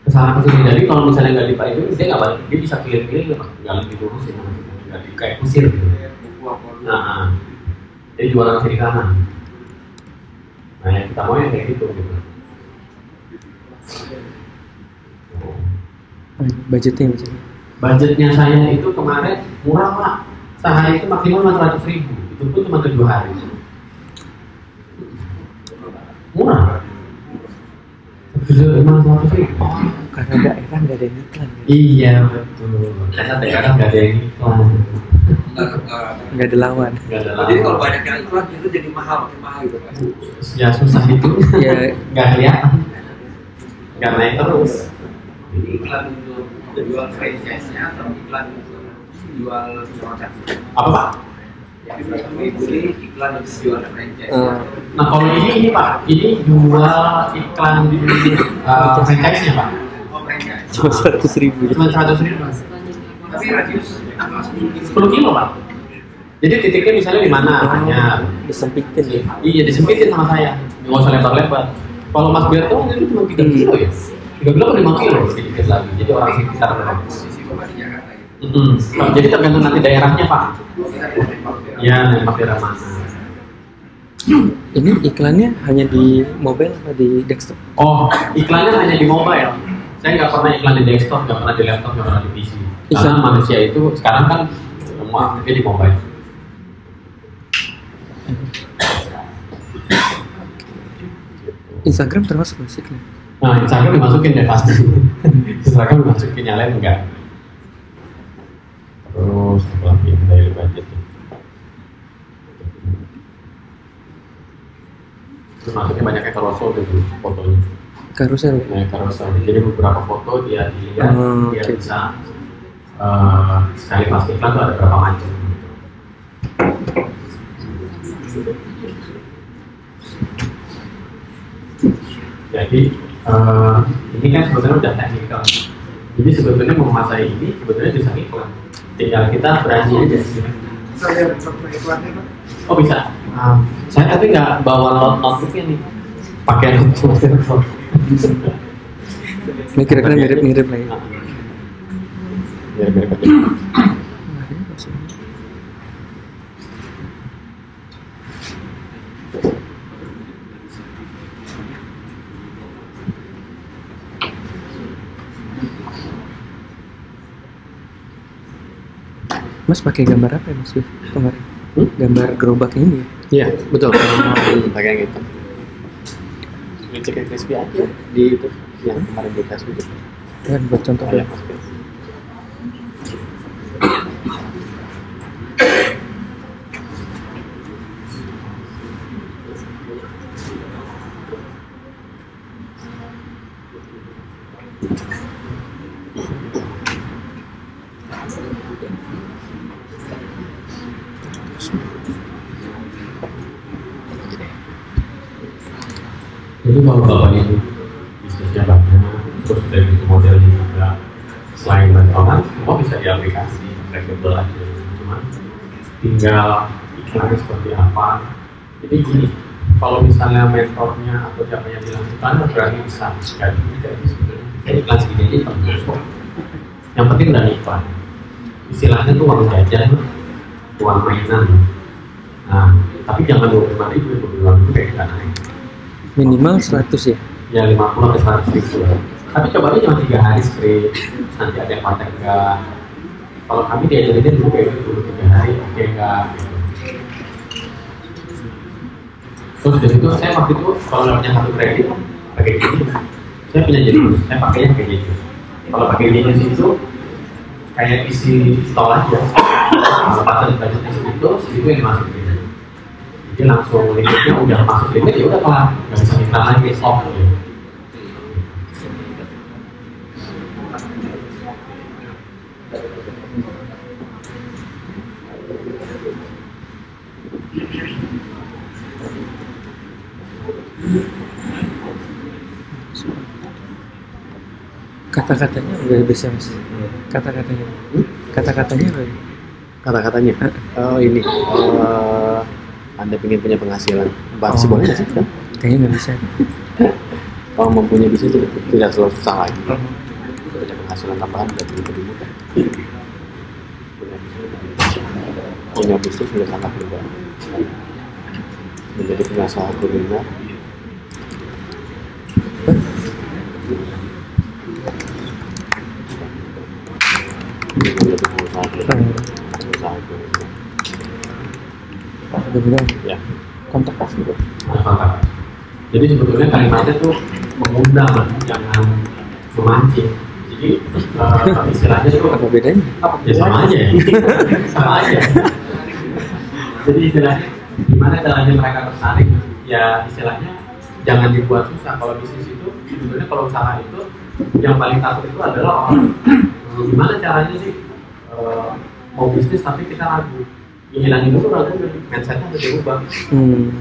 Kesalahan kesini, jadi kalau misalnya nggak dipakai dia nggak balik, dia bisa keliling-keliling nggak lebih diurusin, nggak kayak kusir gitu. Nah, dia jualan kiri kanan. Nah yang kita mau yang kayak gitu. Budgetnya. Budgetnya saya itu kemarin murah Pak. Sehari itu maksimal 400.000. Itu pun cuma 7 hari. Murah. 400.000. Karena daerah nggak ada yang iklan. Iya betul. Karena daerah nggak ada yang iklan. Nggak ada lawan. Nggak ada Jadi kalau lawan. banyak yang iklan itu jadi makin mahal gitu Pak. Ya susah itu. Ya. Nggak kelihatan. Nggak naik terus. Jadi iklan untuk jual franchise-nya atau iklan untuk jual produk. Apa Pak? beli iklan yang jual franchise. Nah kalau ini Pak, ini jual iklan franchise-nya Pak. Oh franchise. Cuma 100.000. Cuma 100.000. Tapi radius 10 kilo Pak. Jadi titiknya misalnya di mana hanya Disempitin ya. iya disempitin sama saya, nggak usah lebar-lebar. Kalau Mas Berto itu cuma 3 kilo ya, 3 kilo atau 5 kilo sedikit lagi. Jadi orang sekitar berapa? posisi koma di Jakarta itu. Jadi tergantung nanti daerahnya Pak. Ya, nembak daerah mana. Ini iklannya hanya di mobile apa di desktop? Oh, iklannya hanya di mobile. Saya nggak pernah iklan di desktop, nggak pernah di laptop, nggak pernah di PC. Karena manusia itu sekarang kan semua aktifnya di mobile. Instagram termasuk musik nih. Nah, Instagram dimasukin deh pasti. Instagram dimasukin, yang lain enggak. Terus apa lagi daily budget? Terus masuknya banyaknya carousel gitu fotonya. Carousel. Nah, carousel. Jadi beberapa foto dia dilihat, dia oke. bisa sekali pas iklan tuh ada berapa macam. Jadi ini kan sebetulnya udah teknikal. Jadi sebetulnya menguasai ini sebetulnya bisa iklan. Tinggal kita berani aja sih. Saya pernah iklannya kan. Oh bisa. Saya tapi nggak bawa notebooknya nih. Pakai notebook. Ini kira-kira mirip-mirip lah ya. Mirip-mirip aja. Mas pakai gambar apa ya Mas kemarin? Gambar gerobak ini ya? Iya, betul. Pakai yang itu. Cek crispy aja di itu yang kemarin di Facebook. Kan buat contoh Ya, ya. Jadi kalau bapak ini bisnisnya banyak, terus dari itu modelnya juga selain restoran, semua bisa diaplikasi, fleksibel aja. Cuma tinggal iklannya seperti apa. Jadi gini, kalau misalnya mentornya atau siapa yang bilang iklan, berarti bisa sekali. Jadi sebetulnya iklan segini aja bagus kok. Yang penting dari iklan. Istilahnya tuh uang jajan, uang mainan. Nah, tapi jangan 25.000, 25.000 kayak kita naik. Minimal 100 ya? Ya 50 sampai 100 ribu. Tapi cobanya cuma 3 hari straight, nanti ada yang kontak enggak. Kalau kami diajarin dulu kayak gitu, 3 hari oke enggak gitu. Terus dari itu saya waktu itu kalau nggak punya kartu kredit pakai gini, saya punya Genius, saya pakainya kayak gitu. Kalau pakai Genius itu kayak isi stol aja, kalau pakai budgetnya segitu yang dimasukin. Jadi langsung limitnya udah masuk limit ya udah kelar, nggak bisa iklan lagi, off gitu. Kata-katanya udah bisa Mas? Kata-katanya? Kata-katanya udah? Kata-katanya? Oh ini, Anda ingin punya penghasilan, pasti boleh nggak sih? Kan? Kayaknya nggak bisa. Kalau mempunyai bisnis tidak selalu susah lagi. Punya penghasilan tambahan dan lebih mudah. Punya bisnis sudah sangat mudah. Menjadi pengusaha kuliner. Menjadi pengusaha kuliner. Benar-benar Ya. kontak pas gitu. Nah, jadi sebetulnya kalimatnya tuh mengundang, jangan memancing. Jadi istilahnya tuh Apa bedanya? ya sama aja ya. Sama aja. Jadi istilahnya gimana caranya mereka tertarik? Ya istilahnya jangan dibuat susah. Kalau bisnis itu sebetulnya kalau usaha itu yang paling takut itu adalah orang gimana caranya sih mau bisnis tapi kita ragu. hilangin dulu ragu, mindsetnya harus diubah.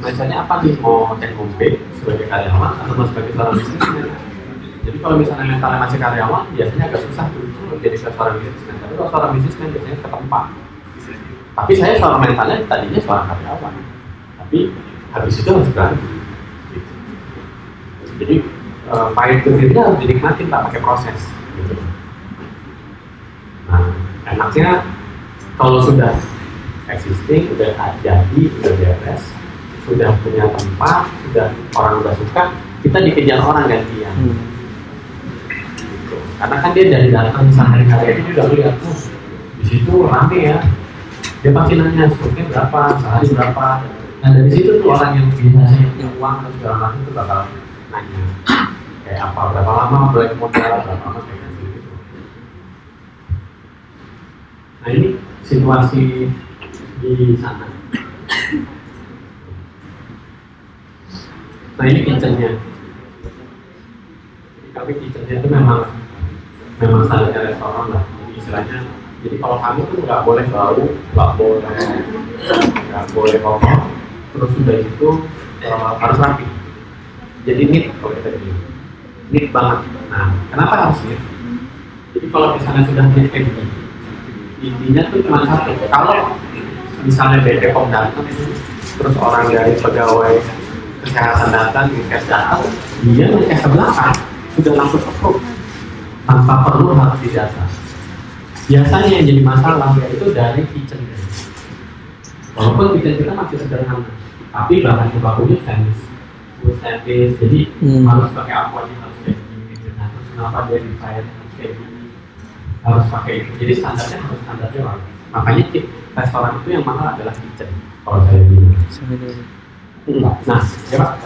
Mindsetnya apa nih, mau take home pay sebagai karyawan atau mau sebagai seorang bisnismen? Jadi kalau misalnya mentalnya masih karyawan, biasanya agak susah tuh jadi seorang bisnismen. Tapi kalau seorang bisnismen biasanya ketempat. Tapi saya seorang mentalnya tadinya seorang karyawan, tapi habis itu harus berani. Gitu. Jadi pahit gurihnya harus dinikmatin, tak pakai proses. Gitu. Nah, enaknya kalau sudah existing, udah jadi, udah beres, sudah punya tempat, sudah orang udah suka, kita dikejar orang gantian. Gitu. Karena kan dia dari datang sehari-hari itu udah lihat tuh di situ rame ya, dia pasti nanya struknya berapa, sehari berapa. Nah dari situ tuh orang yang biasanya punya uang atau segala macam itu bakal nanya kayak apa, berapa lama boleh modal, berapa lama kayak gitu. Nah ini situasi di sana. Nah ini kitchennya. Kami kitchennya itu memang standarnya restoran lah. Jadi istilahnya, jadi kalau kami tuh nggak boleh bau, nggak boleh kotor, terus sudah itu harus rapi. Jadi neat kalau kita bilang, neat banget. Nah kenapa harus neat? Jadi kalau misalnya sudah neat kayak gini, intinya tuh cuma satu. Kalau misalnya BPOM datang, terus orang dari pegawai kesehatan datang, dinkes datang, dia ngecek ke belakang, sudah langsung approve tanpa perlu harus didata. Biasanya yang jadi masalah yaitu dari kitchen. Walaupun kitchen kita masih sederhana, tapi bahan bakunya stainless, jadi harus pakai aquanya, harus kayak gini. Nah, terus kenapa dia di fire harus kayak gini, harus pakai itu. Jadi standarnya harus standarnya lah. Makanya restoran itu yang mahal adalah kitchen. Kalau saya bilang. Nah, ya Pak.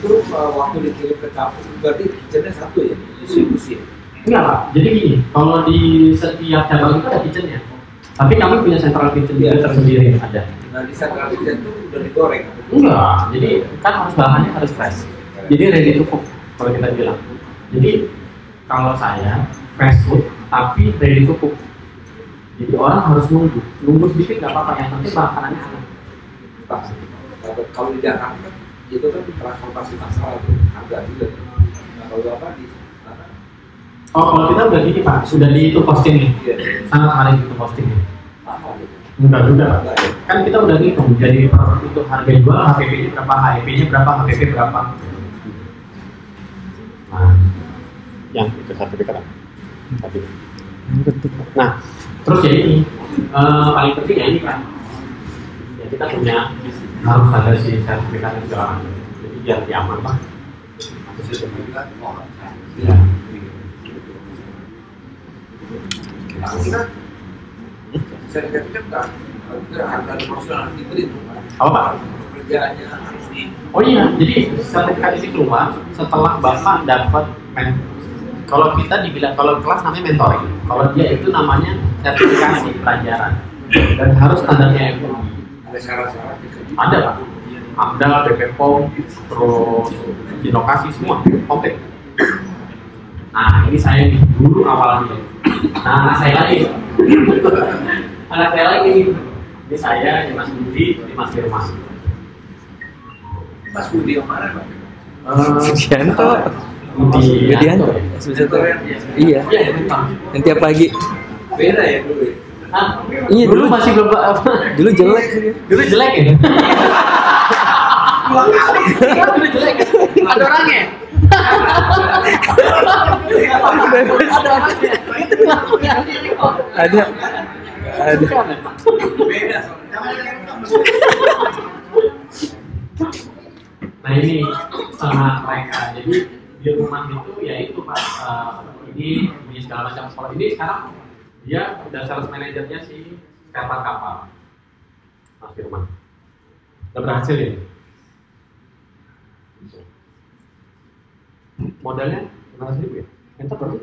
Itu waktu dikirim ke kampung berarti kitchennya satu ya, distribusi. Enggak Pak, jadi gini, kalau di setiap cabang itu ada kitchennya, tapi kami punya central kitchen juga tersendiri ada. Nah di central kitchen itu udah digoreng? Enggak, jadi kan harus bahannya harus fresh, jadi ready to cook kalau kita bilang. Jadi kalau saya fresh food tapi ready to cook, jadi orang harus nunggu sedikit nggak apa-apa, yang penting makanannya hangat. Kalau di Jakarta itu kan transportasi massal tuh harga juga. Nah kalau apa di sana? Oh kalau kita udah gini Pak, sudah di itu postingnya, sangat mahal itu postingnya. Mahal gitu. Enggak juga, kan kita udah ngitung jadi untuk harga jual, HPP-nya berapa, HEP-nya berapa, HPP berapa. Nah, yang itu sertifikat apa? Nah, terus ya ini paling penting ya ini kan, ya kita punya harus ada si sertifikat yang segala macam, jadi biar aman Pak. Sertifikat orang. Ya. Sertifikat kan harga profesional diberi tuh. Apa Pak? Pekerjaannya harus di. Oh iya, jadi sertifikat ini keluar setelah Bapak dapat kalau kita dibilang, kalau kelas namanya mentoring, kalau dia itu namanya sertifikasi pelajaran dan harus standarnya FUI. Ada syarat-syarat gitu. Ada Pak, AMDAL, BPOM, terus inovasi semua, komplit. Nah ini saya nih, dulu awalnya. Nah anak saya lagi, ini saya, ini Mas Budi, ini Mas Firman. Mas Budi yang mana Pak? Sugianto. Budi Widianto. Iya. Yang tiap pagi. Beda ya dulu ya? Hah? Iya dulu masih belum apa? Dulu jelek sih. Dulu jelek ya? Dulu jelek. Ada orangnya? Ada. Beda Nah ini sama mereka, jadi di rumah itu ya itu Pak, ini segala macam. Kalau ini sekarang dia udah sales manajernya si kapal kapal Mas Firman, udah berhasil ini. Modalnya 500.000 ya? Entah berapa?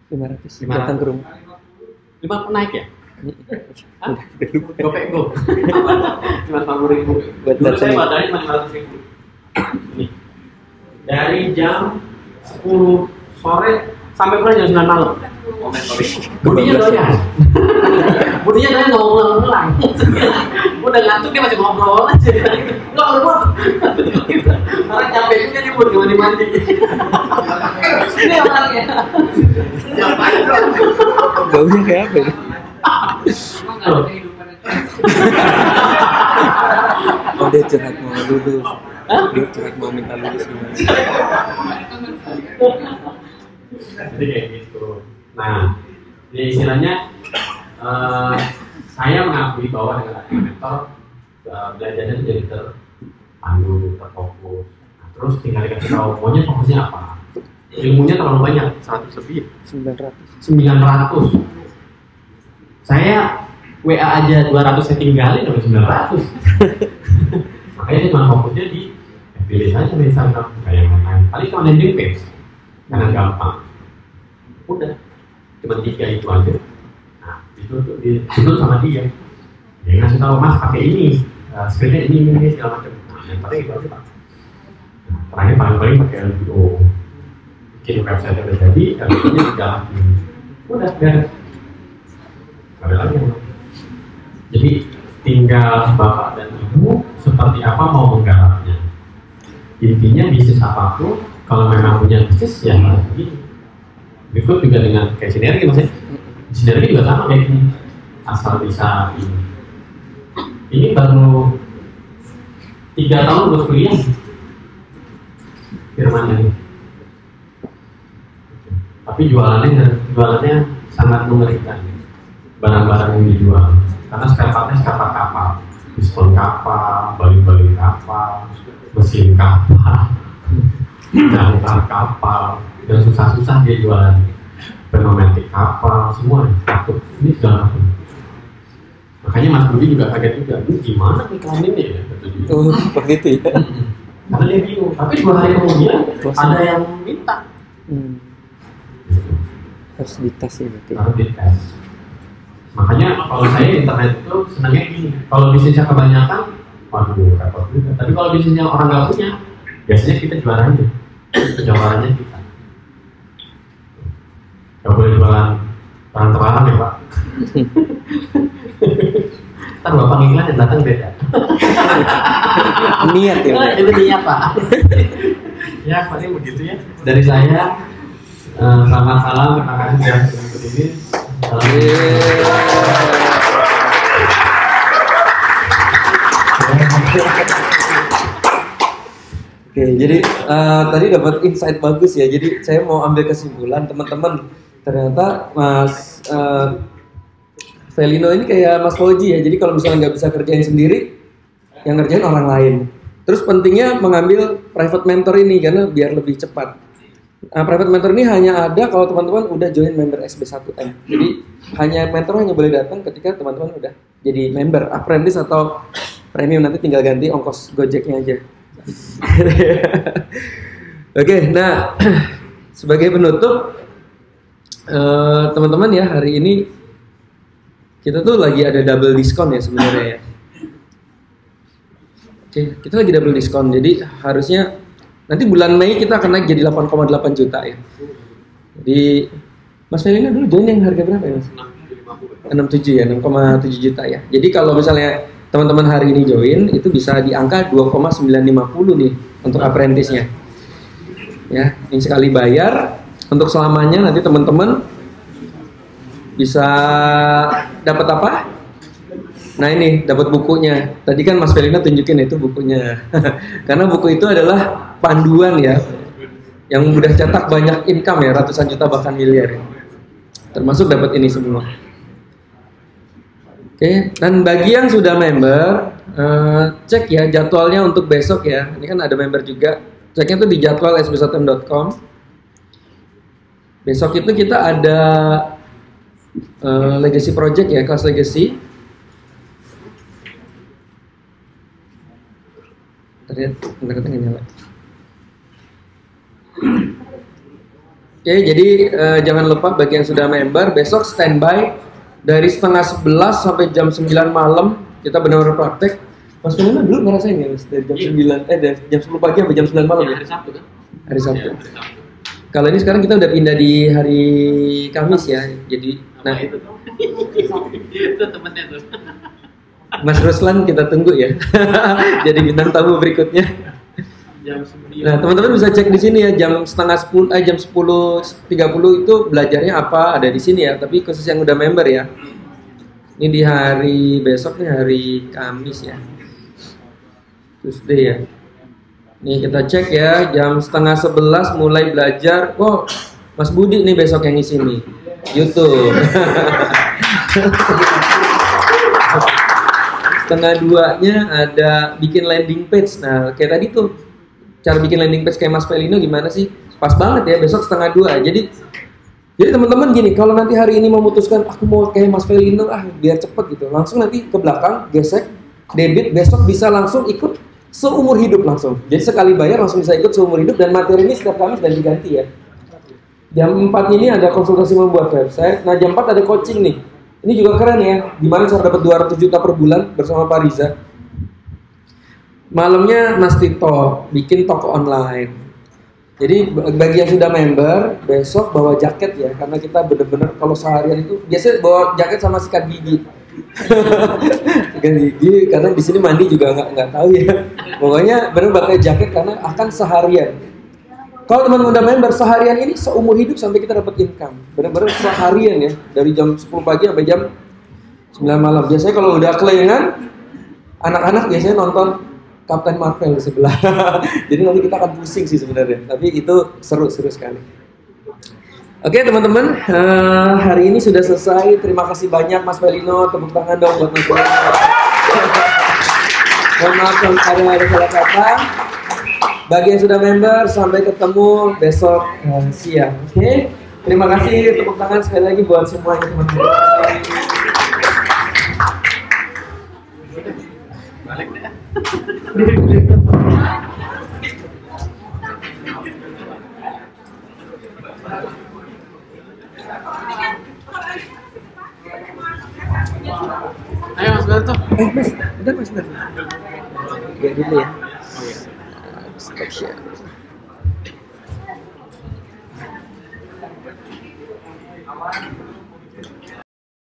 500. Datang ke rumah. 5 naik ya? Hah? Udah lupa. Gopek go. Cuma 50.000. Buat Dulu saya datang. modalnya cuma 500.000. Nih. Dari jam 10 sore sampai pulang jam 9 malam. mentoring. Budinya doyan. Budinya tadi nggak mau ulang-ulang. Udah ngantuk dia masih ngobrol aja. Nggak keluar. Orang capek juga nih Bud, nggak mandi. Ini orangnya. Baunya kayak apa ya? Oh dia curhat mau lulus. Dia curhat mau minta lulus gimana? Jadi kayak gitu. Nah, jadi istilahnya saya mengakui bahwa dengan adanya mentor belajarnya jadi terpandu, terfokus. Nah, terus tinggal dikasih tahu maunya fokusnya apa. Ilmunya terlalu banyak, 100 lebih. 900. Saya WA aja 200 saya tinggalin udah 900. Makanya dia cuma fokusnya di pilih saja misalnya kayak yang lain. Paling cuma landing page, karena gampang. Udah, cuma 3 itu aja. Nah, itu tuh ditutup sama dia. Dia ngasih tahu Mas pakai ini, screennya ini segala macam. Nah, yang paling itu aja Pak. Nah, terakhir paling pakai LBO. Bikin website yang udah jadi, LBO-nya dijalanin. Udah, beres. Ada lagi yang lain. Jadi tinggal bapak dan ibu seperti apa mau menggarapnya. Intinya bisnis apapun, kalau memang punya bisnis ya harus begini. Berikut juga dengan kayak sinergi mas ya. Sinergi juga sama kayak ini. Asal bisa ini. Ini baru 3 tahun lulus kuliah. Firman ini. Tapi jualannya sangat mengerikan. Barang-barang yang dijual. Karena spare partnya kapal, diskon kapal, balik-balik kapal, mesin kapal, jangkar kapal, dan susah-susah dia jualan pneumatik kapal, semua takut. Ini segala macam. Makanya Mas Budi juga kaget juga, ini gimana iklaninnya ya? Oh, seperti itu ya. Karena dia bingung, tapi 2 hari kemudian ada yang minta. Harus dites ya berarti. Harus dites. Makanya kalau saya internet itu senangnya gini, kalau bisnisnya kebanyakan, waduh repot juga. Tapi kalau bisnisnya orang nggak punya, biasanya kita juaranya, jualannya kita. Gak boleh jualan terang-terangan ya Pak. Ntar Bapak ngiklan yang datang beda. Niat ya. Itu niat Pak. Ya paling begitu ya. Dari saya, selamat malam, terima kasih sudah mengikuti ini. Oke, jadi tadi dapat insight bagus ya. Jadi saya mau ambil kesimpulan teman-teman. Ternyata Mas Felino ini kayak Mas Fauji ya. Jadi kalau misalnya nggak bisa kerjain sendiri, yang ngerjain orang lain. Terus pentingnya mengambil private mentor ini karena biar lebih cepat. Private mentor ini hanya ada kalau teman-teman udah join member SB1M. Jadi mentor hanya boleh datang ketika teman-teman udah jadi member apprentice atau premium, nanti tinggal ganti ongkos Gojeknya aja. Oke, nah sebagai penutup teman-teman ya, hari ini kita tuh lagi ada double diskon ya sebenarnya ya. Oke, kita lagi double diskon, jadi harusnya nanti bulan Mei kita akan naik jadi 8,8 juta ya. Jadi Mas Felina dulu join yang harga berapa ya Mas? 67 ya, 6,7 juta ya. Jadi kalau misalnya teman-teman hari ini join, itu bisa di angka 2,950 nih untuk apprentice-nya. Ya, ini sekali bayar untuk selamanya, nanti teman-teman bisa dapat apa? Nah ini dapat bukunya. Tadi kan Mas Felina tunjukin itu bukunya. Karena buku itu adalah panduan ya, yang udah cetak banyak income ya, ratusan juta bahkan miliar ya. Termasuk dapat ini semua. Oke, dan bagi yang sudah member, cek ya jadwalnya untuk besok ya. Ini kan ada member juga. Ceknya tuh di jadwal sb1m.com. Besok itu kita ada legacy project ya, kelas legacy. Terlihat bentar-bentar nggak nyala. Oke, jadi jangan lupa bagi yang sudah member, besok standby dari setengah 11 sampai jam 9 malam kita benar-benar praktek. Mas Felina dulu ngerasain ya Mas, dari jam 9 dari jam 10 pagi sampai jam 9 malam ya? Hari Sabtu kan? Hari Sabtu. Kalau ini sekarang kita udah pindah di hari Kamis ya. Jadi nah itu temennya tuh. Mas Ruslan kita tunggu ya. Jadi bintang tamu berikutnya. Jam 9. Nah, teman-teman bisa cek di sini ya jam setengah 10 jam 10.30 itu belajarnya apa ada di sini ya, tapi khusus yang udah member ya. Ini di hari besok nih hari Kamis ya. Tuesday ya. Nih kita cek ya jam setengah 11 mulai belajar. Oh, Mas Budi nih besok yang ngisi nih. YouTube. Setengah 2-nya ada bikin landing page. Nah, kayak tadi tuh cara bikin landing page kayak Mas Felino gimana sih? Pas banget ya besok setengah 2. Jadi teman-teman gini, kalau nanti hari ini memutuskan aku mau kayak Mas Felino biar cepet gitu, langsung nanti ke belakang gesek debit, besok bisa langsung ikut seumur hidup langsung. Jadi sekali bayar langsung bisa ikut seumur hidup dan materi ini setiap Kamis ganti-ganti ya. Jam 4 ini ada konsultasi membuat website. Nah jam 4 ada coaching nih. Ini juga keren ya. Gimana cara dapat 200 juta per bulan bersama Pak Riza. Malamnya Mas Tito bikin toko online. Jadi bagi yang sudah member besok bawa jaket ya. Karena kita bener-bener kalau seharian itu biasanya bawa jaket sama sikat gigi. Sikat gigi karena di sini mandi juga nggak tahu ya. Pokoknya bener pakai jaket karena akan seharian. Kalau teman-teman udah member seharian ini seumur hidup sampai kita dapat income. Benar-benar seharian ya, dari jam 10 pagi sampai jam 9 malam. Biasanya kalau udah kelengan, anak-anak biasanya nonton Captain Marvel di sebelah. Jadi nanti kita akan pusing sih sebenarnya. Tapi itu seru-seru sekali. Oke teman-teman, hari ini sudah selesai. Terima kasih banyak Mas Felino. Tepuk tangan dong buat Mas Felino. Mohon maaf kalau ada salah kata. Bagi yang sudah member, sampai ketemu besok siang. Oke? Terima kasih, tepuk tangan sekali lagi buat semuanya teman-teman. Balik deh. Ayo Mas Berto. Mas, udah Mas Berto. Ya dulu ya. Stop share.